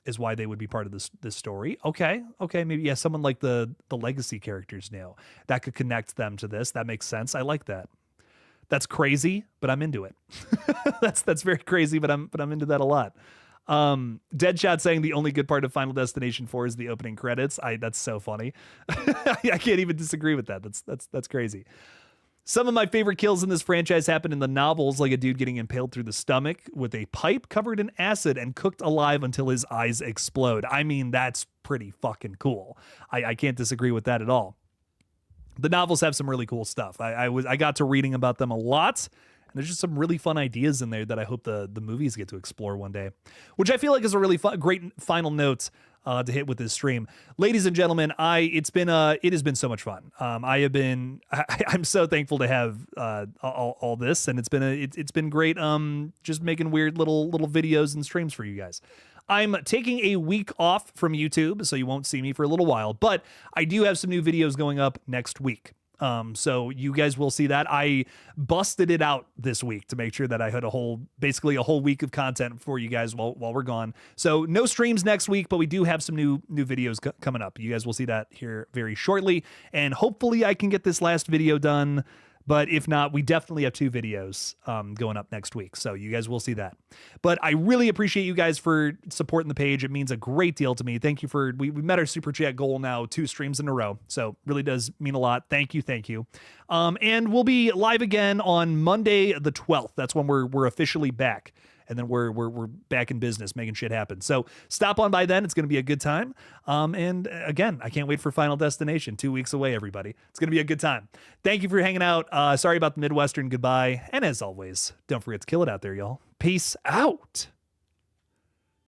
is why they would be part of this story. Okay, maybe yeah, someone like the legacy characters knew. That could connect them to this. That makes sense. I like that. That's crazy, but I'm into it. that's very crazy, but I'm into that a lot. Deadshot saying the only good part of Final Destination 4 is the opening credits. That's so funny. I can't even disagree with that. That's crazy. Some of my favorite kills in this franchise happen in the novels, like a dude getting impaled through the stomach with a pipe covered in acid and cooked alive until his eyes explode. I mean, that's pretty fucking cool. I can't disagree with that at all. The novels have some really cool stuff. I got to reading about them a lot, and there's just some really fun ideas in there that I hope the movies get to explore one day, which I feel like is a really great final note to hit with this stream. Ladies and gentlemen, it has been so much fun. I'm so thankful to have all this, and it's been great just making weird little videos and streams for you guys. I'm taking a week off from YouTube, so you won't see me for a little while, but I do have some new videos going up next week. So you guys will see that. I busted it out this week to make sure that I had basically a whole week of content for you guys while we're gone. So no streams next week, but we do have some new videos coming up. You guys will see that here very shortly. And hopefully I can get this last video done. But if not, we definitely have 2 videos going up next week. So you guys will see that. But I really appreciate you guys for supporting the page. It means a great deal to me. Thank you we met our super chat goal now 2 streams in a row. So really does mean a lot. Thank you. And we'll be live again on Monday the 12th. That's when we're officially back. And then we're back in business, making shit happen. So stop on by then. It's going to be a good time. And again, I can't wait for Final Destination. 2 weeks away, everybody. It's going to be a good time. Thank you for hanging out. Sorry about the Midwestern goodbye. And as always, don't forget to kill it out there, y'all. Peace out.